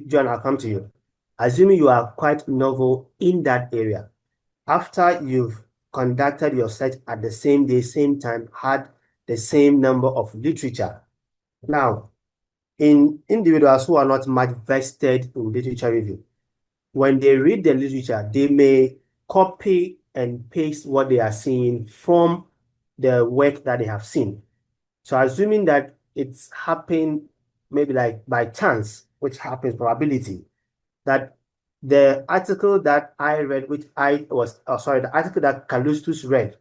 John, I'll come to you. Assuming you are quite novel in that area, after you've conducted your search at the same day, same time, had the same number of literature. Now, in individuals who are not much vested in literature review, when they read the literature, they may copy and paste what they are seeing from the work that they have seen. So assuming that it's happened maybe like by chance, which happens probability, that the article that I read, the article that Callistus read,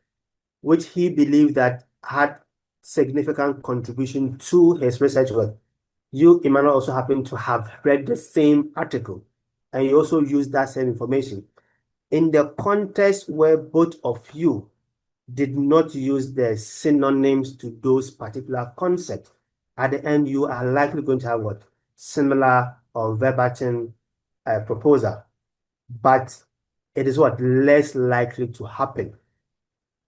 which he believed that had significant contribution to his research work, you, Emmanuel, also happen to have read the same article, and you also used that same information. In the context where both of you did not use the synonyms to those particular concepts, at the end, you are likely going to have what? Similar or verbatim proposal. But it is what? Less likely to happen.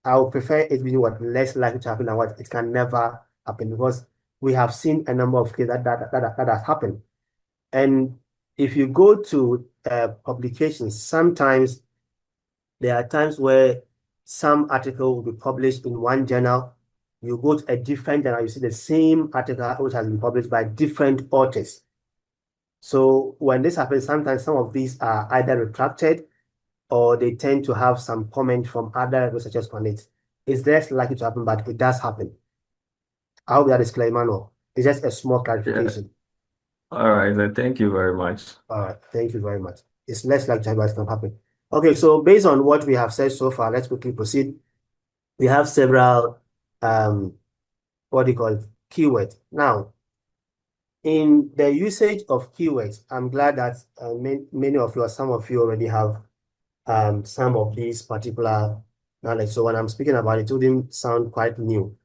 I would prefer it being what? Less likely to happen than what? It can never happen, because we have seen a number of cases that has happened. And if you go to publications, sometimes there are times where some article will be published in one journal. You go to a different journal, you see the same article which has been published by different authors. So when this happens, sometimes some of these are either retracted or they tend to have some comment from other researchers on it. It's less likely to happen, but it does happen. I hope that is clear, Emmanuel. It's just a small clarification. All right, then thank you very much. All right, thank you very much. It's less likely to happen, but it's not happening. Okay, so based on what we have said so far, let's quickly proceed. We have several, what do you call it, keywords. Now, in the usage of keywords, I'm glad that many of you or some of you already have some of these particular knowledge. So when I'm speaking about it, it wouldn't sound quite new.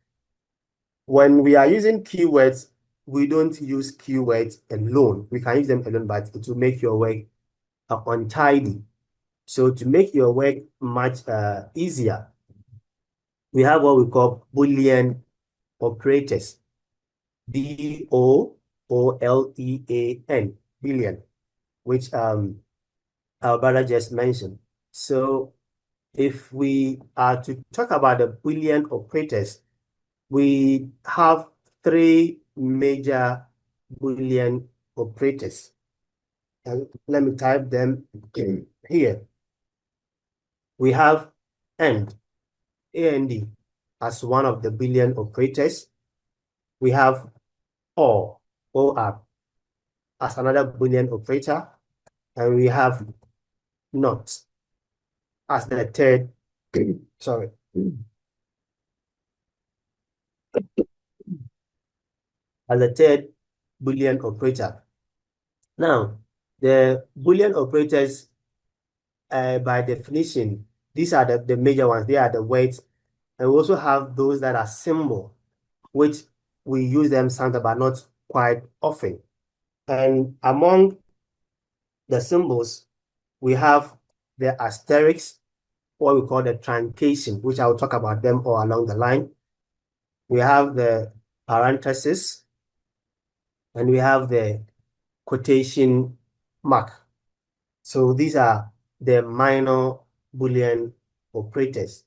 When we are using keywords, we don't use keywords alone. We can use them alone, but it will make your work untidy. So to make your work much easier, we have what we call Boolean operators. B-O-O-L-E-A-N, Boolean, which our brother just mentioned. So if we are to talk about the Boolean operators, we have three major Boolean operators. And let me type them in here. We have AND, A-N-D, as one of the Boolean operators. We have OR, O-R, as another Boolean operator. And we have NOT as the third, sorry, as the third Boolean operator. Now, the Boolean operators, by definition, these are the major ones. They are the words. And we also have those that are symbol, which we use them sometimes, but not quite often. And among the symbols, we have the asterisks, what we call the truncation, which I will talk about them all along the line. We have the parenthesis, and we have the quotation mark. So these are the minor Boolean operators.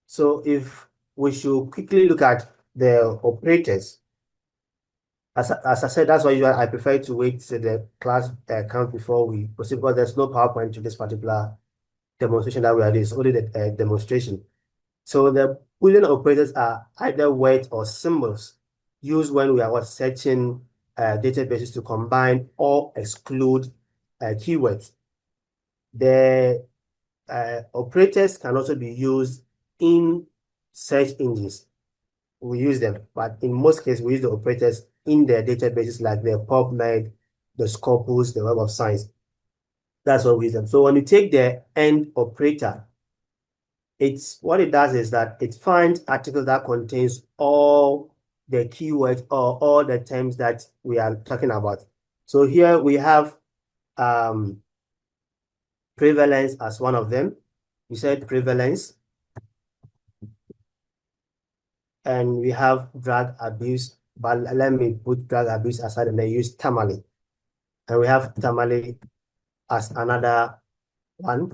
So if we should quickly look at the operators, as I said, that's why I prefer to wait to the class count before we proceed, because there's no PowerPoint to this particular demonstration that we are doing. It's only the demonstration. So the Boolean operators are either words or symbols used when we are searching databases to combine or exclude keywords. The operators can also be used in search engines. We use them, but in most cases, we use the operators in their databases like the PubMed, the Scopus, the Web of Science. That's what we use them. So when you take the AND operator, what it does is that it finds articles that contains all the keywords or all the terms that we are talking about. So here we have prevalence as one of them. We said prevalence. And we have drug abuse, but let me put drug abuse aside and then use tamale. And we have tamale as another one.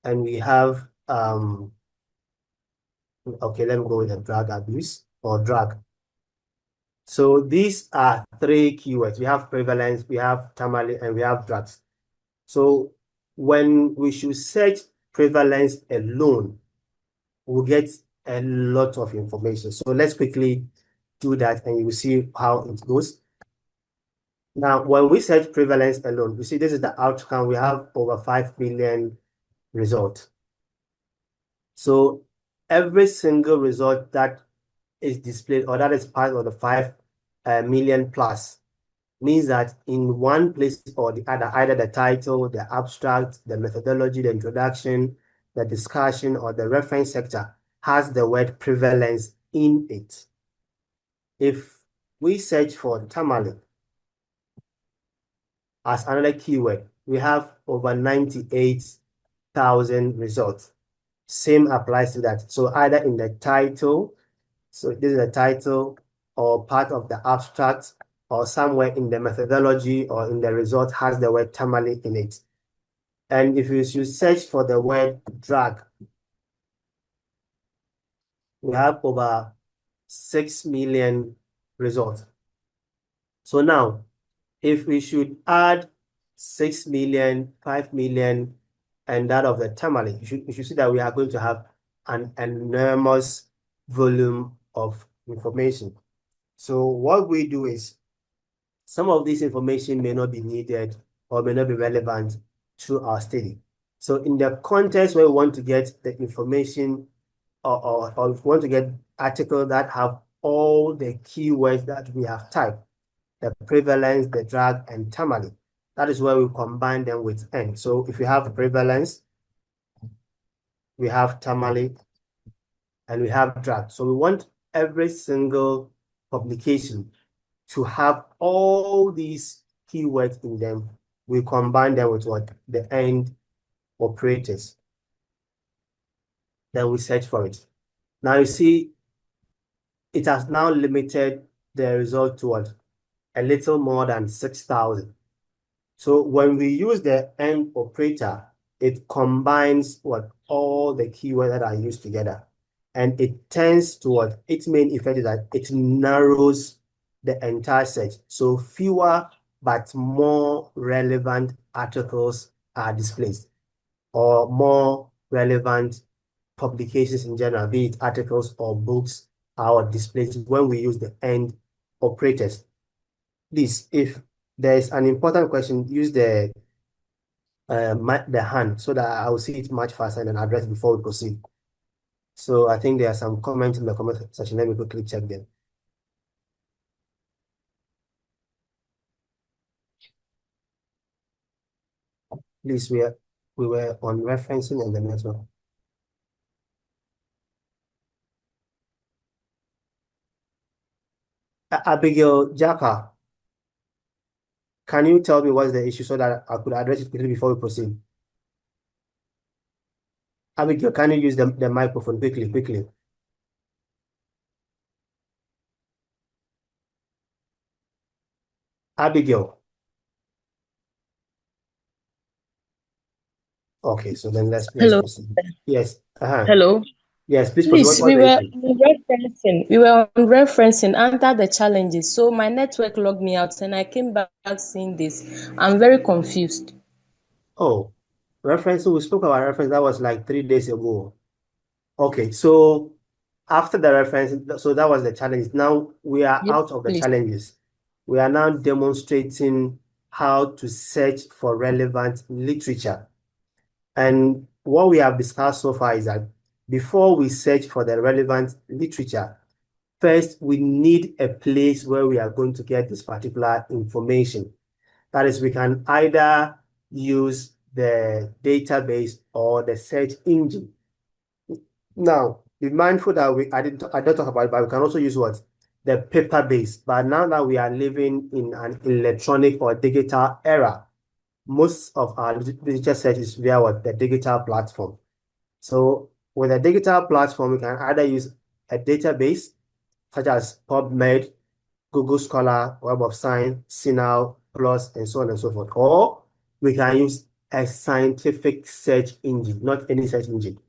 And we have, okay, let me go with the drug abuse or drug. So these are three keywords. We have prevalence, we have tamale, and we have drugs. So when we should search prevalence alone, we'll get a lot of information. So let's quickly do that and you will see how it goes. Now, when we search prevalence alone, you see this is the outcome. We have over 5 million results. So every single result that is displayed or that is part of the 5 million plus means that in one place or the other, either the title, the abstract, the methodology, the introduction, the discussion, or the reference sector has the word prevalence in it. If we search for tamale as another keyword, we have over 98,000 results. Same applies to that. So either in the title, so this is the title, or part of the abstract, or somewhere in the methodology or in the result has the word tamale in it. And if you should search for the word drug, we have over 6 million results. So now, if we should add 6 million, 5 million, and that of the tamale, you should see that we are going to have an enormous volume of information. So what we do is, some of this information may not be needed or may not be relevant to our study. So in the context where we want to get the information or we want to get articles that have all the keywords that we have typed, the prevalence, the drug, and tamale, that is where we combine them with N. So if you have prevalence, we have tamale, and we have drug. So we want every single publication to have all these keywords in them. We combine them with what? The end operators. Then we search for it. Now you see, it has now limited the result to what? A little more than 6,000. So when we use the AND operator, it combines what all the keywords that are used together. And it tends to what its main effect is that it narrows the entire search. So fewer but more relevant articles are displayed, or more relevant publications in general, be it articles or books, are displayed when we use the AND operators. Please, if there is an important question, use the hand so that I will see it much faster and address it before we proceed. So I think there are some comments in the comment section. Let me quickly check them. Please, we were on referencing and the network. Abigail Jaka, can you tell me what's the issue so that I could address it quickly before we proceed? Abigail, can you use the microphone quickly? Abigail. Okay, so then let's Hello. proceed. Yes. Hello. Yes, please proceed. Please, What's we the were issue? referencing. We were on referencing under the challenges. So my network logged me out, and I came back seeing this. I'm very confused. Oh, reference. We spoke about reference. That was like 3 days ago. Okay, so after the reference, so that was the challenge. Now we are Yes, out of the please. challenges. We are now demonstrating how to search for relevant literature. And what we have discussed so far is that before we search for the relevant literature, first we need a place where we are going to get this particular information. That is, we can either use the database or the search engine. Now, be mindful that I don't talk about it, but we can also use what? The paper-based. But now that we are living in an electronic or digital era, most of our literature search is via what? The digital platform. So with a digital platform, we can either use a database such as PubMed, Google Scholar, Web of Science, CINAHL, PLOS, and so on and so forth. Or we can use a scientific search engine, not any search engine.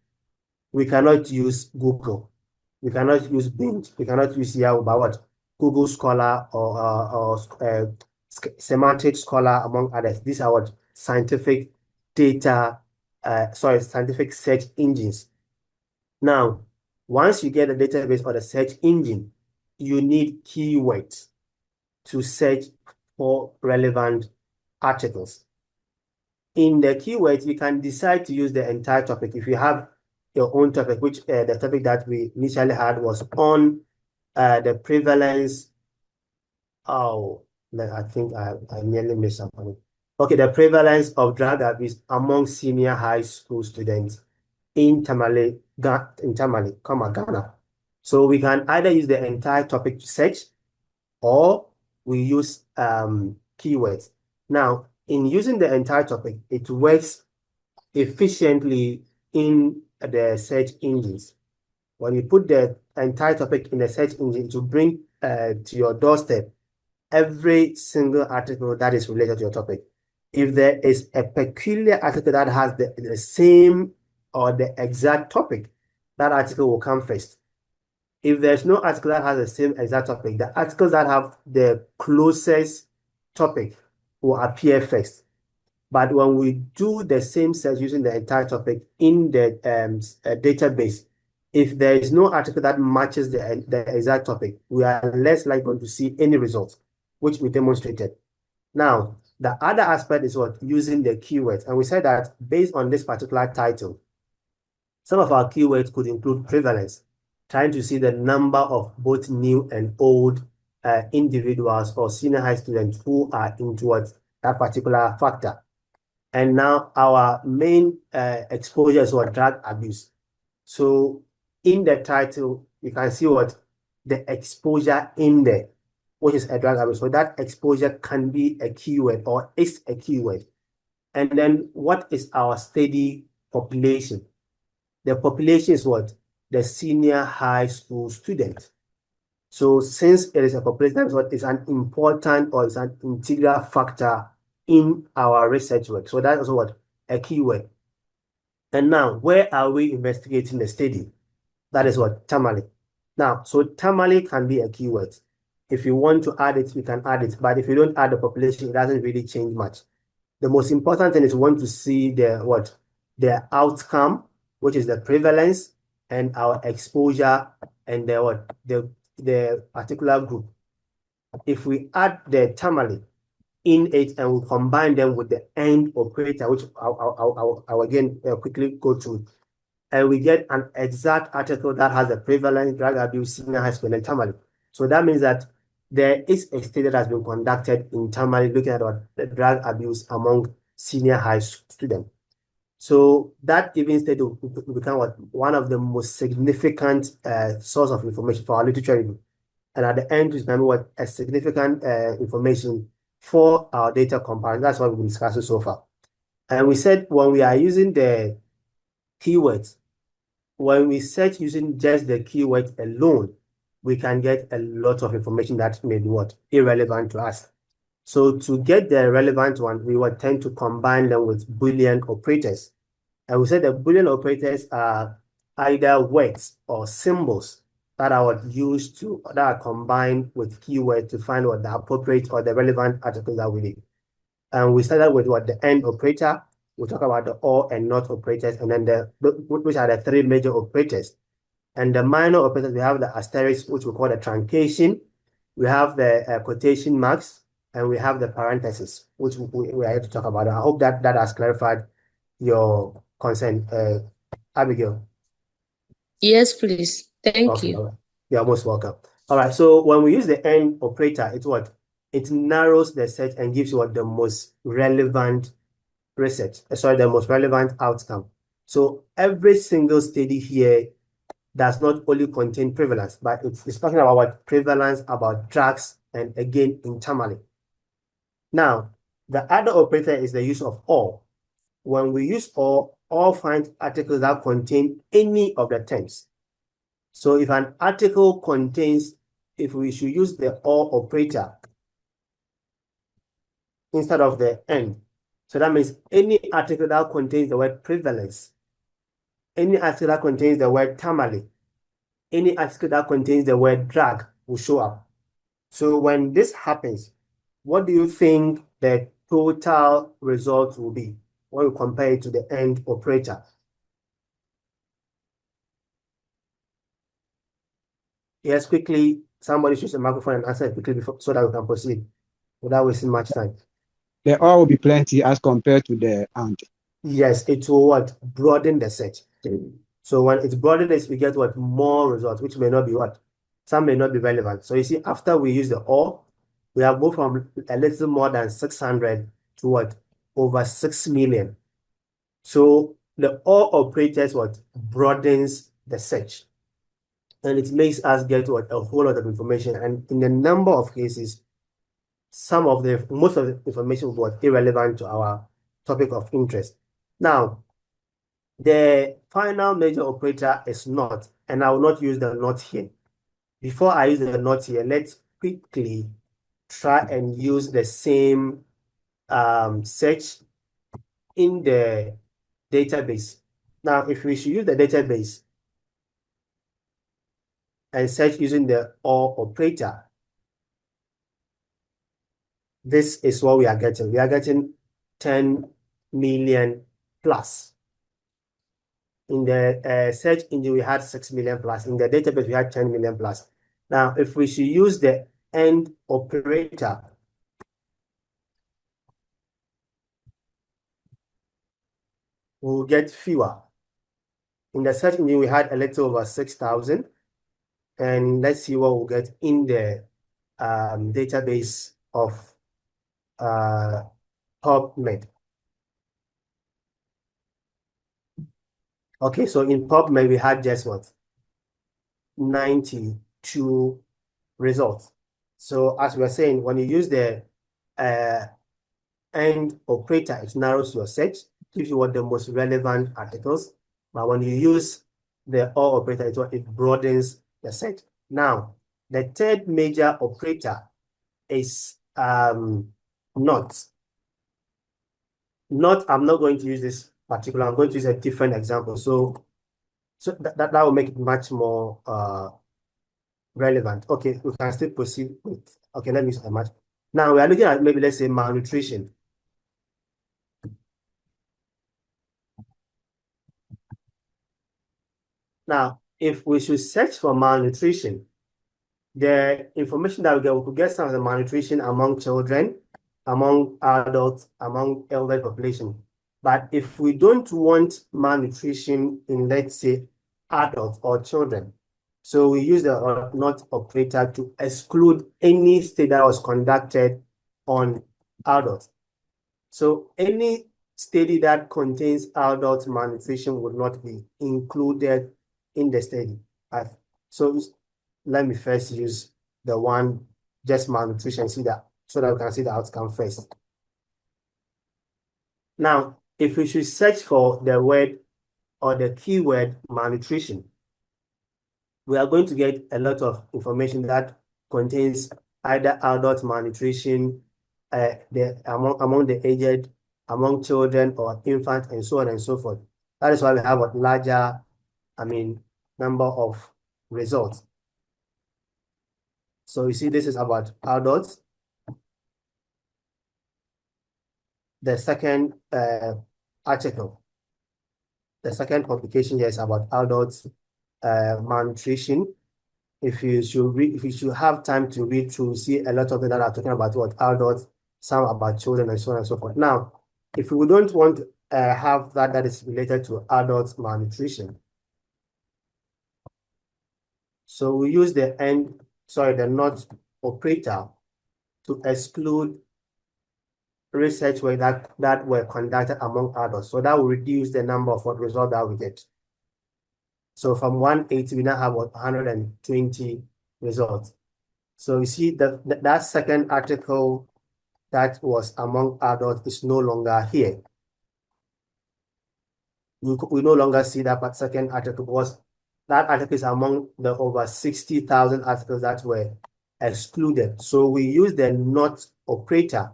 We cannot use Google. We cannot use Bing. We cannot use Yahoo, but what? Google Scholar or Semantic Scholar, among others. These are what? Scientific scientific search engines. Now, once you get a database or the search engine, you need keywords to search for relevant articles. In the keywords, you can decide to use the entire topic. If you have your own topic, which the topic that we initially had was on the prevalence. Oh, I think I nearly missed something. Okay, the prevalence of drug abuse among senior high school students in Tamale, Ghana. So we can either use the entire topic to search, or we use keywords. Now, in using the entire topic, it works efficiently in the search engines. When you put the entire topic in the search engine, to bring to your doorstep every single article that is related to your topic. If there is a peculiar article that has the same or the exact topic, that article will come first. If there's no article that has the same exact topic, the articles that have the closest topic will appear first. But when we do the same search using the entire topic in the database, if there is no article that matches the exact topic, we are less likely going to see any results, which we demonstrated. Now, the other aspect is what? Using the keywords. And we said that based on this particular title, some of our keywords could include prevalence, trying to see the number of both new and old individuals or senior high students who are into that particular factor. And now our main exposure is what? Drug abuse. So in the title, you can see what the exposure in there, which is a drug abuse. So that exposure can be a keyword or is a keyword. And then what is our study population? The population is what? The senior high school student. So since it is a population, that is what is an important or is an integral factor in our research work. So that is what? A keyword. And now, where are we investigating the study? That is what? Tamale. Now, so tamale can be a keyword. If you want to add it, we can add it. But if you don't add the population, it doesn't really change much. The most important thing is we want to see the what? The outcome, which is the prevalence and our exposure and the what? The particular group. If we add the tamale in it and we combine them with the end operator, which I'll again quickly go through, and we get an exact article that has a prevalence, drug abuse, senior high school, and Tamale. So that means that there is a study that has been conducted in Tamale looking at the drug abuse among senior high students. So that even study will become one of the most significant source of information for our literature review. And at the end, it's going to be what a significant information for our data comparison. That's what we've been discussing so far. And we said when we are using the keywords, when we search using just the keyword alone, we can get a lot of information that may be what? Irrelevant to us. So to get the relevant one, we would tend to combine them with Boolean operators. And we said the Boolean operators are either words or symbols that are used that are combined with keywords to find what the appropriate or the relevant article that we need. And we started with what the AND operator. We'll talk about the OR and NOT operators, and then which are the three major operators. And the minor operators, we have the asterisk, which we call the truncation. We have the quotation marks, and we have the parentheses, which we are here to talk about. I hope that has clarified your concern, Abigail. Yes, please. Thank Okay, you. all right. You're most welcome. All right, so when we use the AND operator, it's what? It narrows the search and gives you what the most relevant research, the most relevant outcome. So every single study here does not only contain prevalence, but it's talking about what prevalence about drugs and again internally. Now, the other operator is the use of all. When we use all finds articles that contain any of the terms. So if an article contains, if we should use the or operator instead of the and, so that means any article that contains the word prevalence, any article that contains the word tamale, any article that contains the word drug will show up. So when this happens, what do you think the total result will be when we compare it to the AND operator? Yes, quickly, somebody should use the microphone and answer it quickly so that we can proceed without wasting much time. The R will be plenty as compared to the AND. Yes, it will what? Broaden the search. So when it's broadened, we get what? More results, which may not be what? Some may not be relevant. So you see, after we use the or, we have moved from a little more than 600 to what? Over 6 million. So the or operators what? Broadens the search. And it makes us get what? A whole lot of information. And in a number of cases, most of the information was irrelevant to our topic of interest. Now, the final major operator is not, and I will not use the not here. Before I use the not here, let's quickly try and use the same search in the database. Now, if we should use the database and search using the or operator, this is what we are getting. We are getting 10 million plus. In the search engine, we had 6 million plus. In the database, we had 10 million plus. Now, if we should use the AND operator, we'll get fewer. In the search engine, we had a little over 6,000. And let's see what we'll get in the database of PubMed. Okay, so in PubMed, we had just what? 92 results. So as we were saying, when you use the AND operator, it narrows your search, gives you what the most relevant articles. But when you use the OR operator, it broadens the search. Now, the third major operator is not. Not, I'm not going to use this particular, I'm going to use a different example. So that will make it much more relevant. Okay, we can still proceed with, okay, let me use a match. Now we are looking at maybe, let's say, malnutrition. Now, if we should search for malnutrition, the information that we could get some of the malnutrition among children, among adults, among elder population. But if we don't want malnutrition in, let's say, adults or children, so we use the not operator to exclude any study that was conducted on adults. So any study that contains adult malnutrition would not be included in the study. So let me first use the one just malnutrition, see that, so that we can see the outcome first. Now, if we should search for the word or the keyword malnutrition, we are going to get a lot of information that contains either adult malnutrition, among the aged, among children or infants, and so on and so forth. That is why we have a larger, number of results. So you see, this is about adults. The second article, the second publication here is about adults malnutrition. If you should have time to read through, see a lot of them that are talking about what adults, some about children, and so on and so forth. Now, if we don't want to have that is related to adult malnutrition, so we use the not operator to exclude research work that were conducted among adults. So that will reduce the number of results that we get. So from 180, we now have 120 results. So you see that second article that was among adults is no longer here. We no longer see that second article, because that article is among the over 60,000 articles that were excluded. So we use the not operator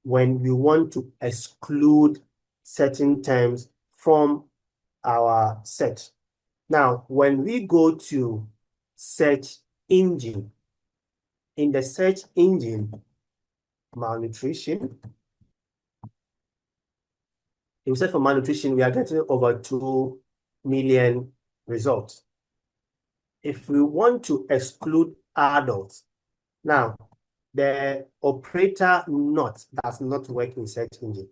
when we want to exclude certain terms from our search. Now, when we go to search engine, in the search engine, malnutrition, if we search for malnutrition, we are getting over 2 million results. If we want to exclude adults, now, the operator not does not work in search engine,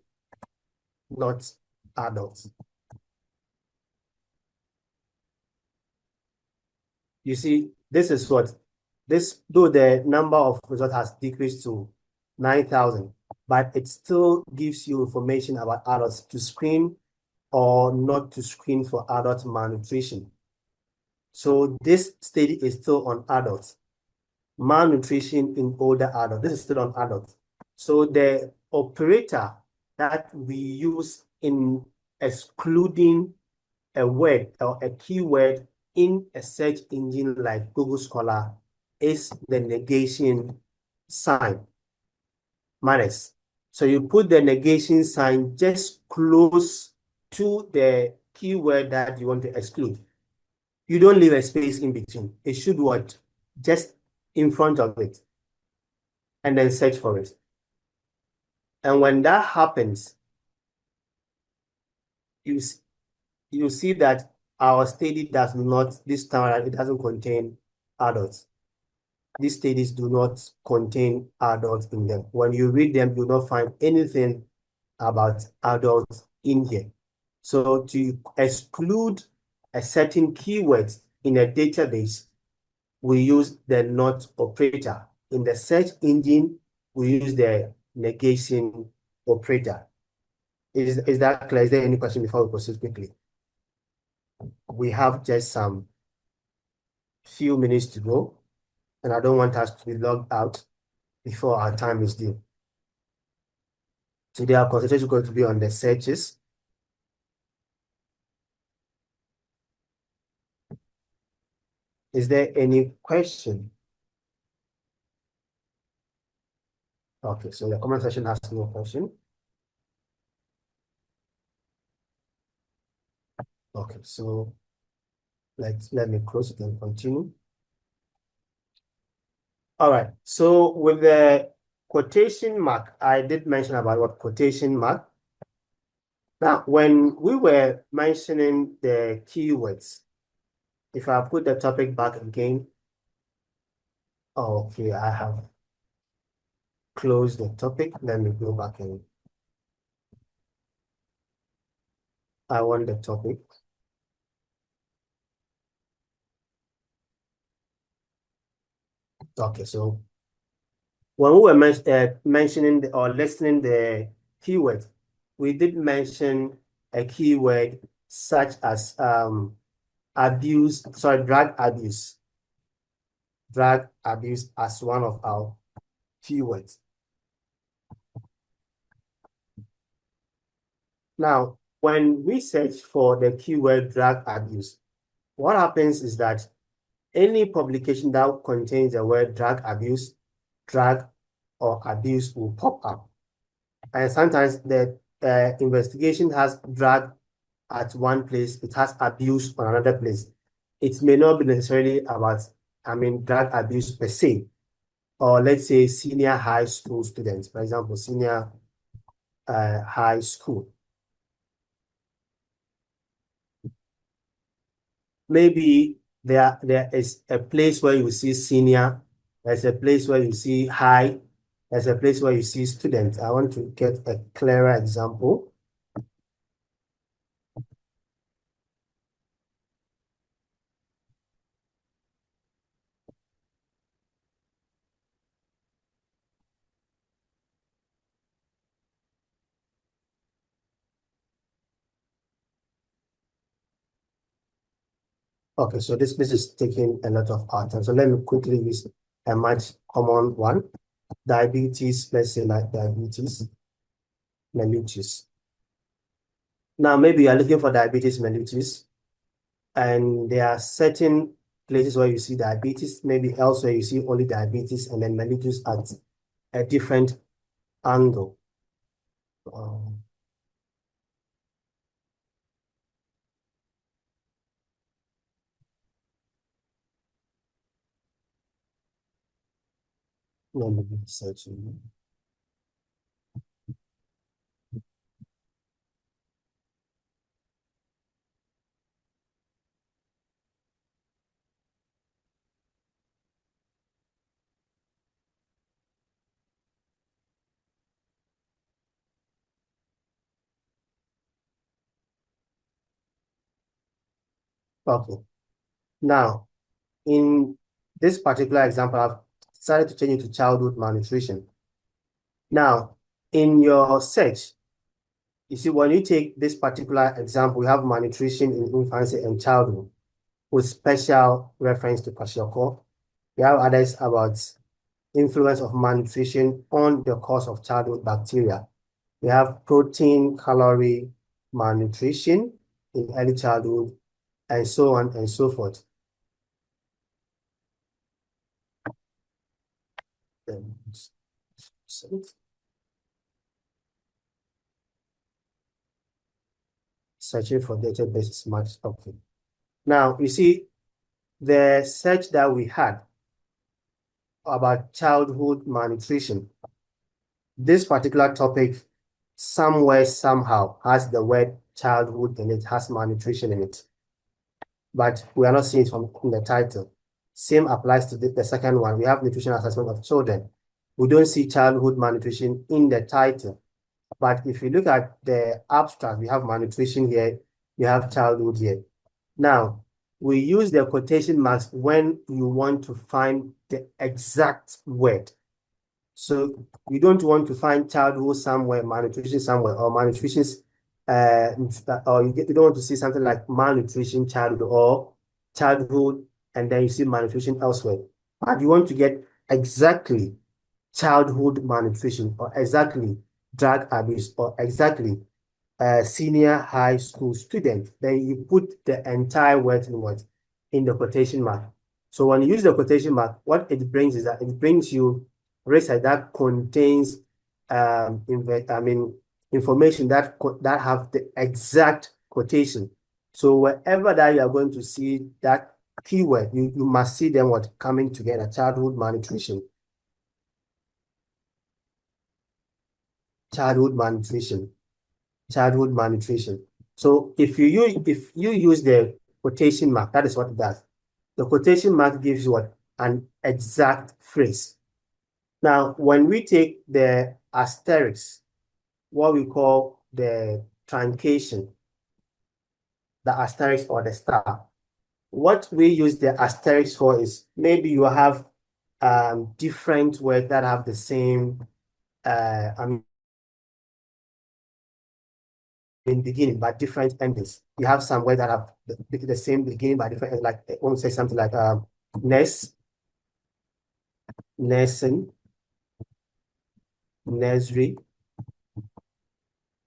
not adults. You see, this is what, though the number of results has decreased to 9,000, but it still gives you information about adults to screen or not to screen for adult malnutrition. So this study is still on adults. Malnutrition in older adults, this is still on adults. So the operator that we use in excluding a word or a keyword in a search engine like Google Scholar is the negation sign, minus. So you put the negation sign just close to the keyword that you want to exclude. You don't leave a space in between. It should what? Just in front of it, and then search for it. And when that happens, you see that our study does not, this time it doesn't contain adults. These studies do not contain adults in them. When you read them, you will not find anything about adults in here. So to exclude a certain keyword in a database, we use the not operator. In the search engine, we use the negation operator. Is that clear? Is there any question before we proceed quickly? we have just some few minutes to go, and I don't want us to be logged out before our time is due. Today, our concentration is going to be on the searches. Is there any question? Okay, so the comment section has no question. Okay, so let me close it and continue. All right, so with the quotation mark, I did mention about what quotation mark. Now, when we were mentioning the keywords, if I put the topic back again, okay, I have closed the topic. Let me go back and I want the topic. Okay, so when we were mentioning or listening the keyword, we did mention a keyword such as drug abuse. Drug abuse as one of our keywords. Now, when we search for the keyword drug abuse, what happens is that any publication that contains the word drug abuse, drug or abuse will pop up. And sometimes the investigation has drug at one place, it has abuse on another place. It may not be necessarily about, drug abuse per se, or let's say senior high school students, for example, senior high school. Maybe there is a place where you see senior, there's a place where you see high, there's a place where you see student. I want to get a clearer example. Okay, so this is taking a lot of our time. So let me quickly use a much common one. Diabetes, let's say like diabetes mellitus. Now, maybe you are looking for diabetes mellitus, and there are certain places where you see diabetes, maybe elsewhere you see only diabetes and then mellitus at a different angle. Let me be searching. Okay. Now, in this particular example, I've decided to change it to childhood malnutrition. Now, in your search, you see, when you take this particular example, you have malnutrition in infancy and childhood with special reference to kwashiorkor. You have others about influence of malnutrition on the cause of childhood bacteria. We have protein, calorie, malnutrition in early childhood, and so on and so forth. Searching for database smart. Okay. Now, you see, the search that we had about childhood malnutrition, this particular topic somewhere, somehow has the word childhood in it, has malnutrition in it. But we are not seeing it from the title. Same applies to the second one. We have nutrition assessment of children. We don't see childhood malnutrition in the title. But if you look at the abstract, we have malnutrition here, you have childhood here. Now, we use the quotation marks when you want to find the exact word. So you don't want to find childhood somewhere, malnutrition somewhere, or malnutrition or you don't want to see something like malnutrition childhood or childhood, and then you see malnutrition elsewhere. But you want to get exactly childhood malnutrition or exactly drug abuse or exactly senior high school student, then you put the entire word in the quotation mark. So when you use the quotation mark, what it brings is that it brings you research that contains information that have the exact quotation. So wherever that you are going to see that keyword, you must see them coming together: childhood malnutrition, childhood malnutrition, childhood malnutrition. So if you use the quotation mark, that is what it does. The quotation mark gives you what? An exact phrase. Now, when we take the asterisk, what we call the truncation, the asterisk or the star, what we use the asterisk for is maybe you have different words that have the same in beginning but different endings. You have some words that have the same beginning but different, like I want to say something like nurse, nursing, nursery,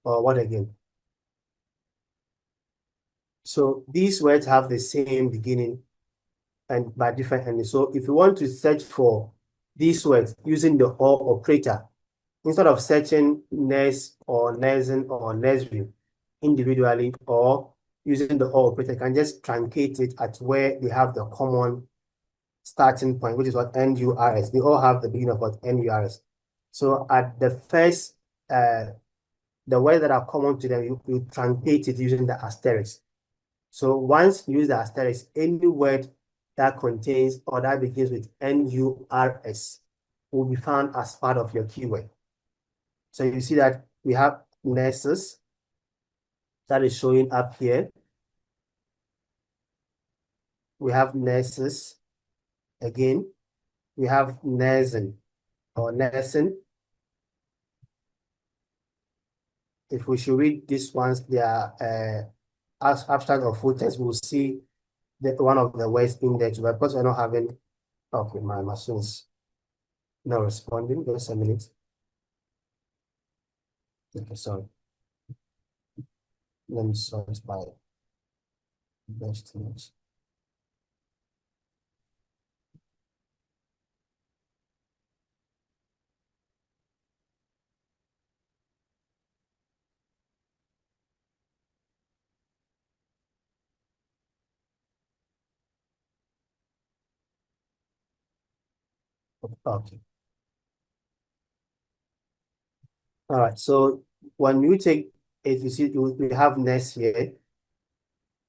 or what again? So these words have the same beginning and but different endings. So if you want to search for these words using the or operator, instead of searching nurse or nursing or nursery individually or using the or operator, you can just truncate it at where they have the common starting point, which is what NURS. They all have the beginning of what NURS. So at the first, the words that are common to them, you truncate it using the asterisk. So once you use the asterisk, any word that contains or that begins with NURS will be found as part of your keyword. So you see that we have nurses that is showing up here. We have nurses again. We have nursing or nursing. If we should read these ones, they are abstract or full text, we'll see that one of the words in there, but because we're not having, okay, my machine is not responding. Just a minute. Okay, sorry. Let me sort by best image. Okay. All right. So when you take, if you see, we have nests here,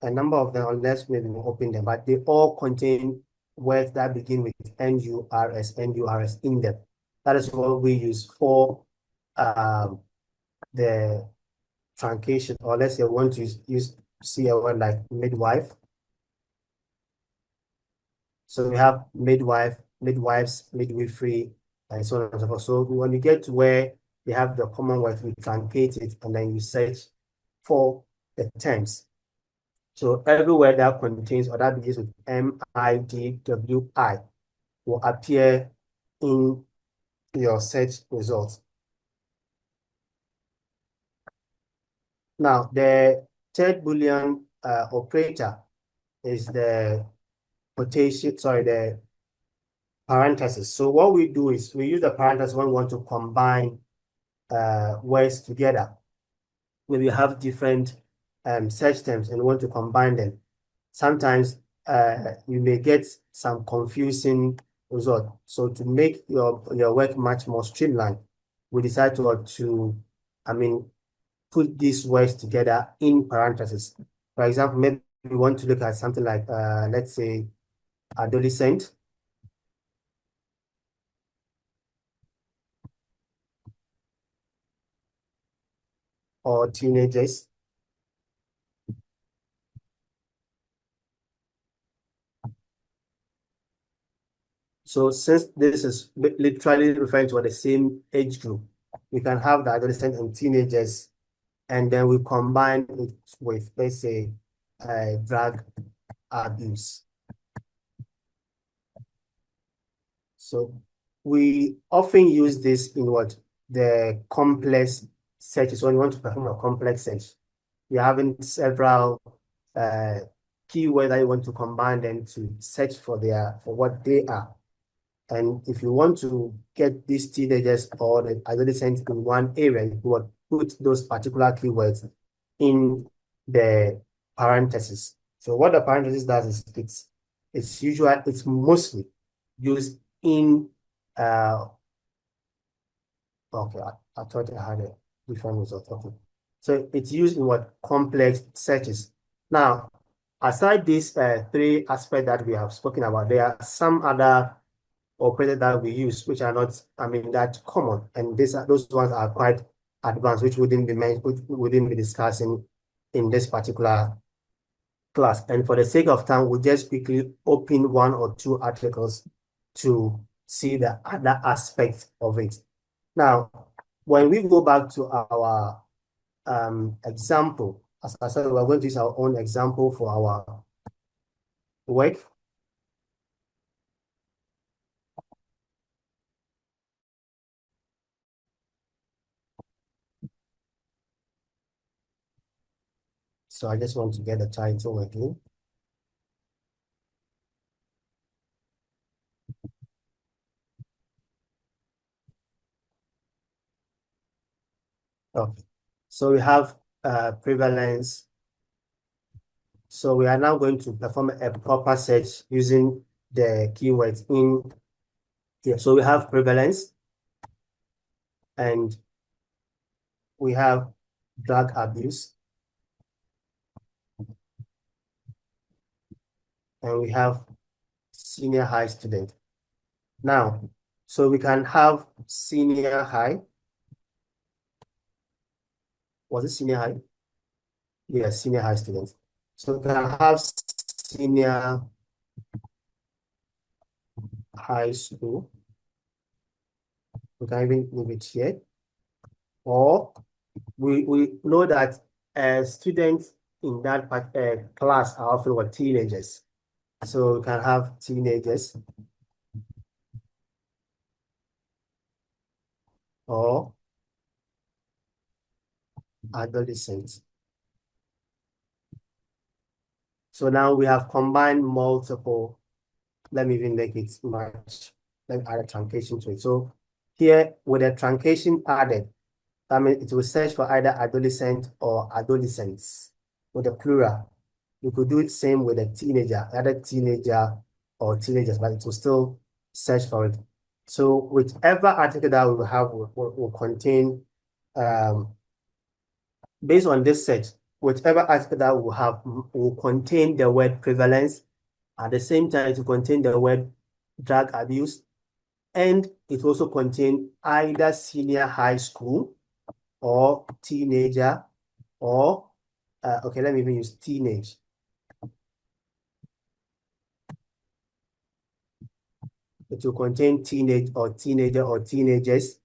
a number of them, unless maybe we open them, but they all contain words that begin with NURS, NURS in them. That is what we use for the truncation, or let's say we want to see a word like midwife. So we have midwife, midwives, midwifery, and so on and so forth. So when you get to where they have the common word, we truncate it, and then you search for the terms. So every word that contains or that begins with MIDWI will appear in your search results. Now, the third Boolean operator is the quotation, sorry, the parentheses. So what we do is we use the parentheses when we want to combine words together. When we have different search terms and want to combine them, sometimes you may get some confusing result. So to make your work much more streamlined, we decide to put these words together in parentheses. For example, maybe we want to look at something like, let's say, adolescent. Or teenagers. So since this is literally referring to the same age group, we can have the adolescent and teenagers and then we combine it with, let's say, drug abuse. So we often use this in what? The complex searches. When you want to perform a complex search, you're having several keywords that you want to combine them to search for what they are. And if you want to get these teenagers or the adolescents in one area, you would put those particular keywords in the parentheses. So what the parentheses does is it's mostly used in okay, I thought I had a different result. Okay. So it's used in what? Complex searches. Now, aside these three aspects that we have spoken about, there are some other operators that we use, which are not, that common. And those ones are quite advanced, which wouldn't be discussing in this particular class. And for the sake of time, we'll just quickly open one or two articles to see the other aspects of it. Now, when we go back to our example, as I said, we're going to use our own example for our work. So I just want to get the title again. Okay, so we have prevalence. So we are now going to perform a proper search using the keywords in here. So we have prevalence and we have drug abuse and we have senior high student. Now, so we can have senior high. Was it senior high? Yes, senior high students. So we can have senior high school. We can even leave it here. Or we know that students in that class are often what? Teenagers. So we can have teenagers or adolescents. So now we have combined multiple. Let me even make it much. Let me add a truncation to it. So here with a truncation added, that means it will search for either adolescent or adolescents with a plural. You could do it same with a teenager, either teenager or teenagers, but it will still search for it. So whichever article that we will have will contain, based on this search, whichever article that we will have will contain the word prevalence. At the same time, it will contain the word drug abuse, and it also contain either senior high school or teenager or, okay, let me even use teenage. It will contain teenage or teenager or teenagers,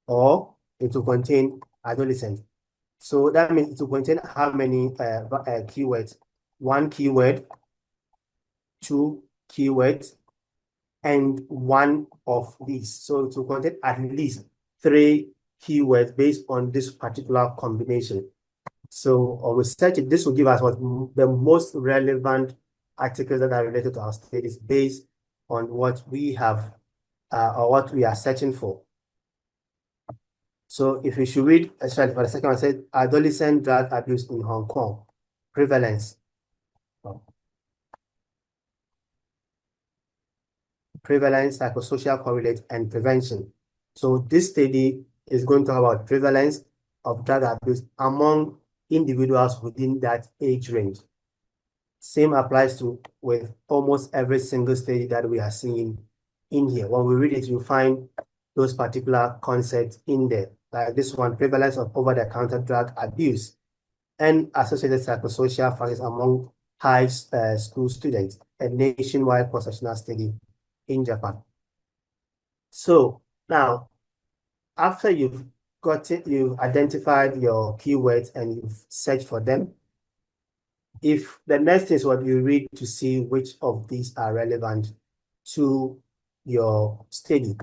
or it will contain adolescent. So that means it will contain how many keywords? One keyword, two keywords, and one of these. So it will contain at least 3 keywords based on this particular combination. So on research, this will give us what the most relevant articles that are related to our studies based on what we have or what we are searching for. So if we should read, sorry, for the second one, said adolescent drug abuse in Hong Kong, prevalence. Prevalence, psychosocial correlate, and prevention. So this study is going to talk about prevalence of drug abuse among individuals within that age range. Same applies to with almost every single study that we are seeing in here. When we read it, you find those particular concepts in there. Like this one, prevalence of over-the-counter drug abuse and associated psychosocial factors among high school students, a nationwide cross-sectional study in Japan. So now, after you've you've identified your keywords and you've searched for them. If the next is what you read to see which of these are relevant to your study.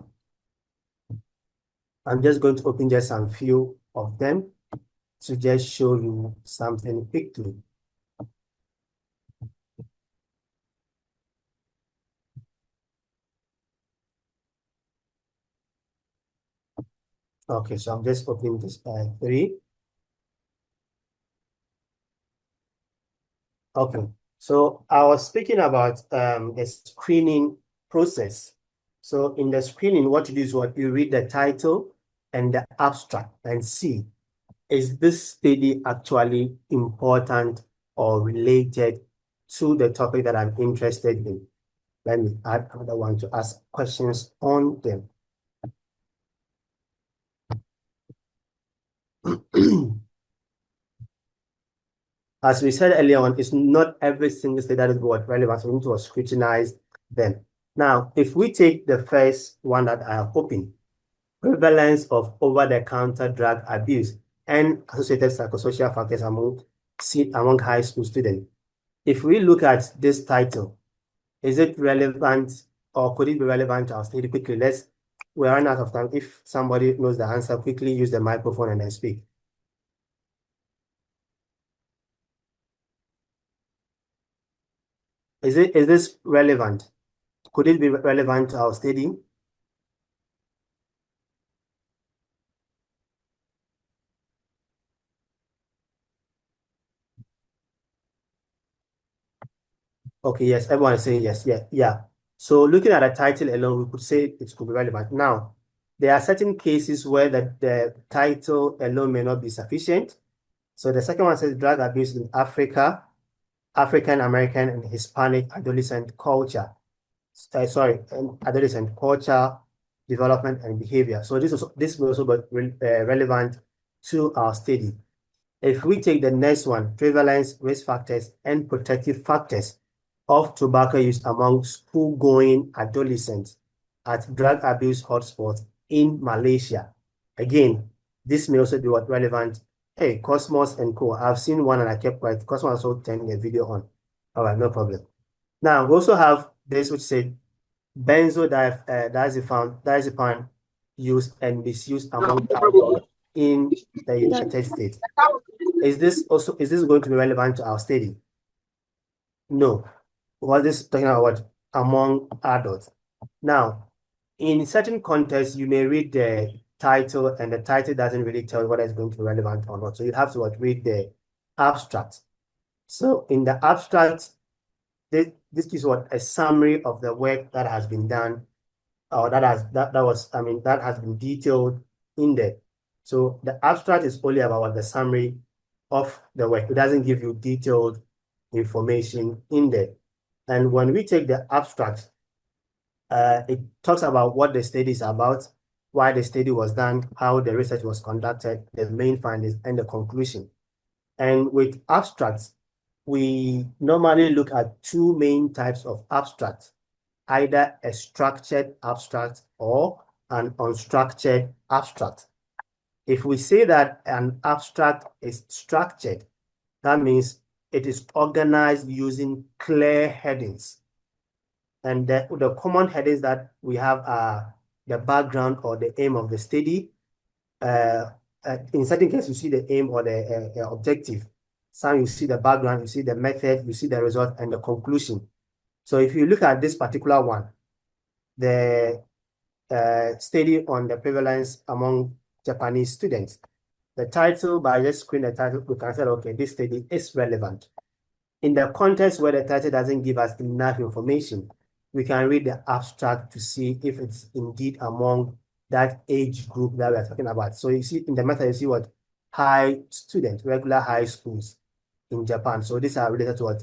I'm just going to open just some few of them to just show you something quickly. Okay, so I'm just opening this 3. Okay, so I was speaking about the screening process. So in the screening, what you do is what you read the title and the abstract and see, is this study actually important or related to the topic that I'm interested in? Let me add another one to ask questions on them. As we said earlier on, it's not every single study that is what relevant, so we need to scrutinize them. Now, if we take the first one that I have opened, prevalence of over-the-counter drug abuse and associated psychosocial factors among high school students. If we look at this title, is it relevant or could it be relevant to our study? Quickly, we're running out of time. If somebody knows the answer, quickly use the microphone and then speak. Is this relevant? Could it be relevant to our study? Okay, yes, everyone is saying yes, yeah. So looking at the title alone, we could say it could be relevant. Now, there are certain cases where the title alone may not be sufficient. So the second one says drug abuse in Africa, African American and Hispanic adolescent culture. Adolescent culture, development and behavior. So this will also be relevant to our study. If we take the next one, prevalence, risk factors, and protective factors of tobacco use among school-going adolescents at drug abuse hotspots in Malaysia. Again, this may also be relevant. Hey, Cosmos and Co. I've seen one and I kept quiet. Cosmos also turning a video on. All right, no problem. Now, we also have this which said benzodiazepine use and misuse among adults in the United States. Is this going to be relevant to our study? No. What is talking about among adults? Now, in certain contexts, you may read the title and the title doesn't really tell you whether it's going to be relevant or not. So you have to read the abstract. So in the abstract, this is a summary of the work that has been done, or that has been detailed in there. So the abstract is only about the summary of the work. It doesn't give you detailed information in there. And when we take the abstract, it talks about what the study is about, why the study was done, how the research was conducted, the main findings, and the conclusion. And with abstracts, we normally look at 2 main types of abstracts, either a structured abstract or an unstructured abstract. If we say that an abstract is structured, that means it is organized using clear headings. And the common headings that we have are the background or the aim of the study. In certain cases, you see the aim or the objective. Some you see the background, you see the method, you see the result, and the conclusion. So if you look at this particular one, the study on the prevalence among Japanese students, the title, by just screen the title, we can say, okay, this study is relevant. In the context where the title doesn't give us enough information, we can read the abstract to see if it's indeed among that age group that we're talking about. So you see in the method, you see what high students, regular high schools in Japan. So these are related to what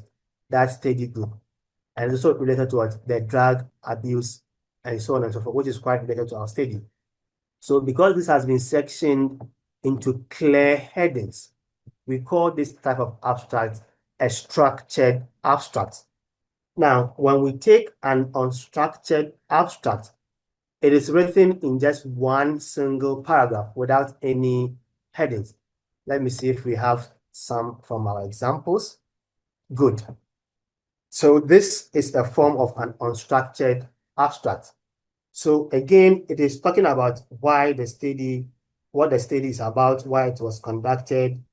that study group, and also related to what the drug abuse and so on and so forth, which is quite related to our study. So because this has been sectioned into clear headings, we call this type of abstract a structured abstract. Now, when we take an unstructured abstract, It is written in just one single paragraph without any headings. Let me see if we have some from our examples. Good. So this is a form of an unstructured abstract. So again, it is talking about why the study, what the study is about, why it was conducted,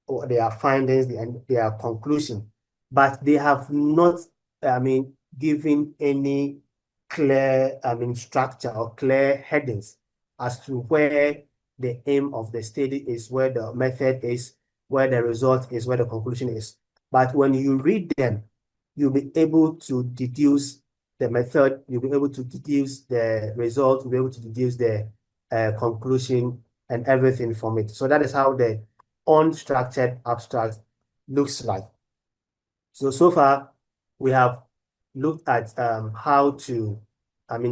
or their findings and their conclusion. But they have not, given any clear, structure or clear headings as to where the aim of the study is, where the method is, where the result is, where the conclusion is. But when you read them, you'll be able to deduce the method, you'll be able to deduce the result, you'll be able to deduce the conclusion and everything from it. So that is how the unstructured abstract looks like. So far, we have looked at how to,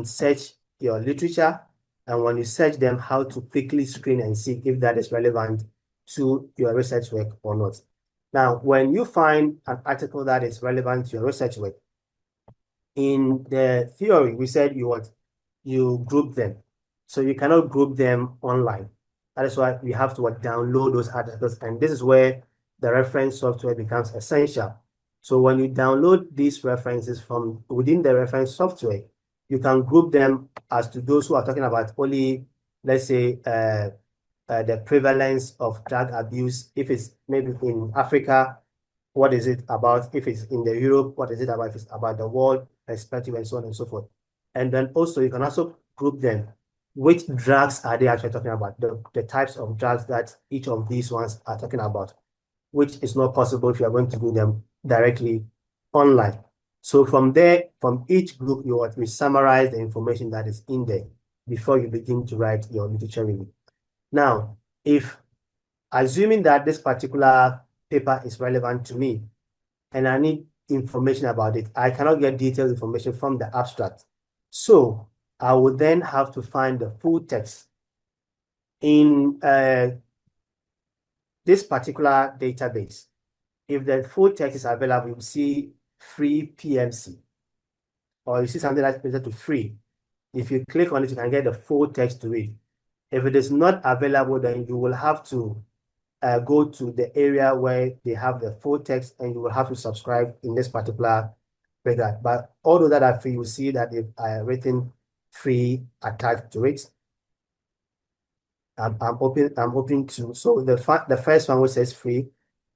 search your literature, and when you search them, how to quickly screen and see if that is relevant to your research work or not. Now, when you find an article that is relevant to your research work, in the theory, we said you group them. So you cannot group them online. That is why we have to download those articles. And this is where the reference software becomes essential. So when you download these references from within the reference software, you can group them as to those who are talking about only, let's say, the prevalence of drug abuse. If it's maybe in Africa, what is it about? If it's in the Europe, what is it about? If it's about the world perspective and so on and so forth. And then also you can also group them. Which drugs are they actually talking about? The types of drugs that each of these ones are talking about, which is not possible if you are going to do them directly online. So from there, from each group, we summarize the information that is in there before you begin to write your literature review. Now, if assuming that this particular paper is relevant to me and I need information about it, I cannot get detailed information from the abstract. So I would then have to find the full text. In this particular database, if the full text is available, you see free PMC, or you see something that's related to free. If you click on it, you can get the full text to read. If it is not available, then you will have to go to the area where they have the full text, and you will have to subscribe in this particular regard. But although that are free, you will see that they've written free attached to it. I'm hoping to. So the first one which says free,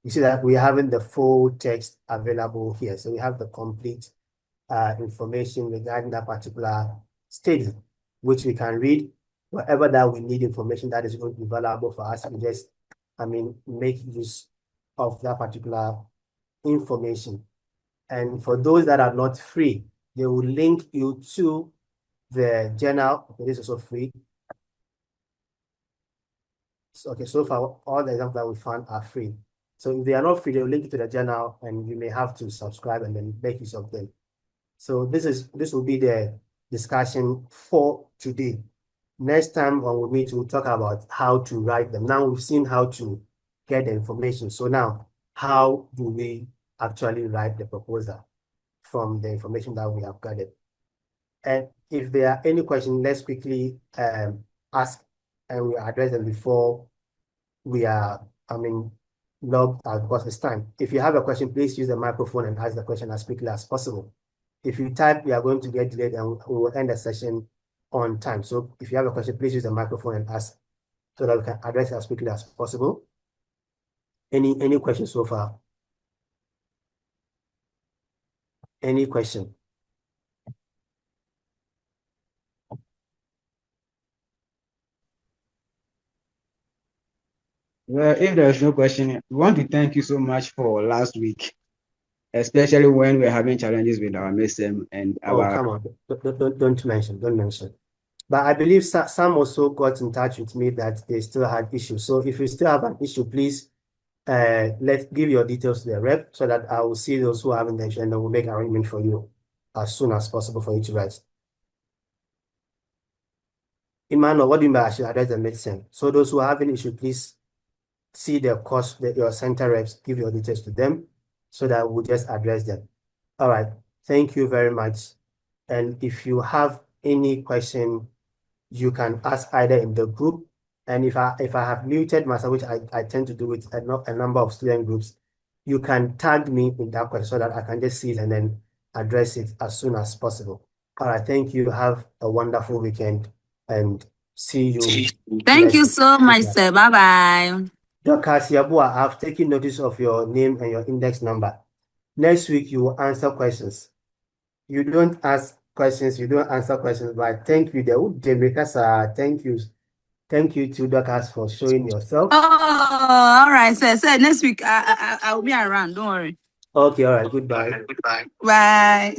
you see that we're having the full text available here. So we have the complete information regarding that particular study, which we can read. Wherever that we need information that is going to be valuable for us, we just, make use of that particular information. And for those that are not free, they will link you to the journal. Okay, this is also free. So, okay, so far, all the examples that we found are free. So if they are not free, they will link you to the journal, and you may have to subscribe and then make use of them. So this will be the discussion for today. Next time when we meet, we'll talk about how to write them. Now we've seen how to get the information. So now, how do we actually write the proposal from the information that we have gathered? And if there are any questions, let's quickly ask, and we address them before we are, logged out, because it's time. If you have a question, please use the microphone and ask the question as quickly as possible. If you type, we are going to get delayed, and we will end the session on time. So if you have a question, please use the microphone and ask so that we can address it as quickly as possible. Any questions so far? Any question? Well, if there's no question, we want to thank you so much for last week, especially when we're having challenges with our MSM and Oh, our. come on. Don't mention. But I believe some also got in touch with me that they still had issues. So if you still have an issue, please let's give your details to the rep so that I will see those who haven't mentioned, and then we'll make arrangement for you as soon as possible for you to write. Emmanuel, what do you mean by I should address the medicine? So those who have an issue, please see the course that your center reps, give your details to them so that we'll just address them. All right. Thank you very much. And if you have any question you can ask either in the group, and if I have muted myself, which I tend to do with a number of student groups, you can tag me in that question so that I can just see it and then address it as soon as possible. All right, thank you. Have a wonderful weekend and see you. Thank you so much, sir. Bye-bye. Dr. Siabua, I've taken notice of your name and your index number. Next week, you will answer questions. You don't ask questions, you don't answer questions, but thank you. Thank you. Thank you to Dorcas for showing yourself. Oh, all right, sir. Sir, next week I will be around. Don't worry. Okay, all right. Goodbye. Bye.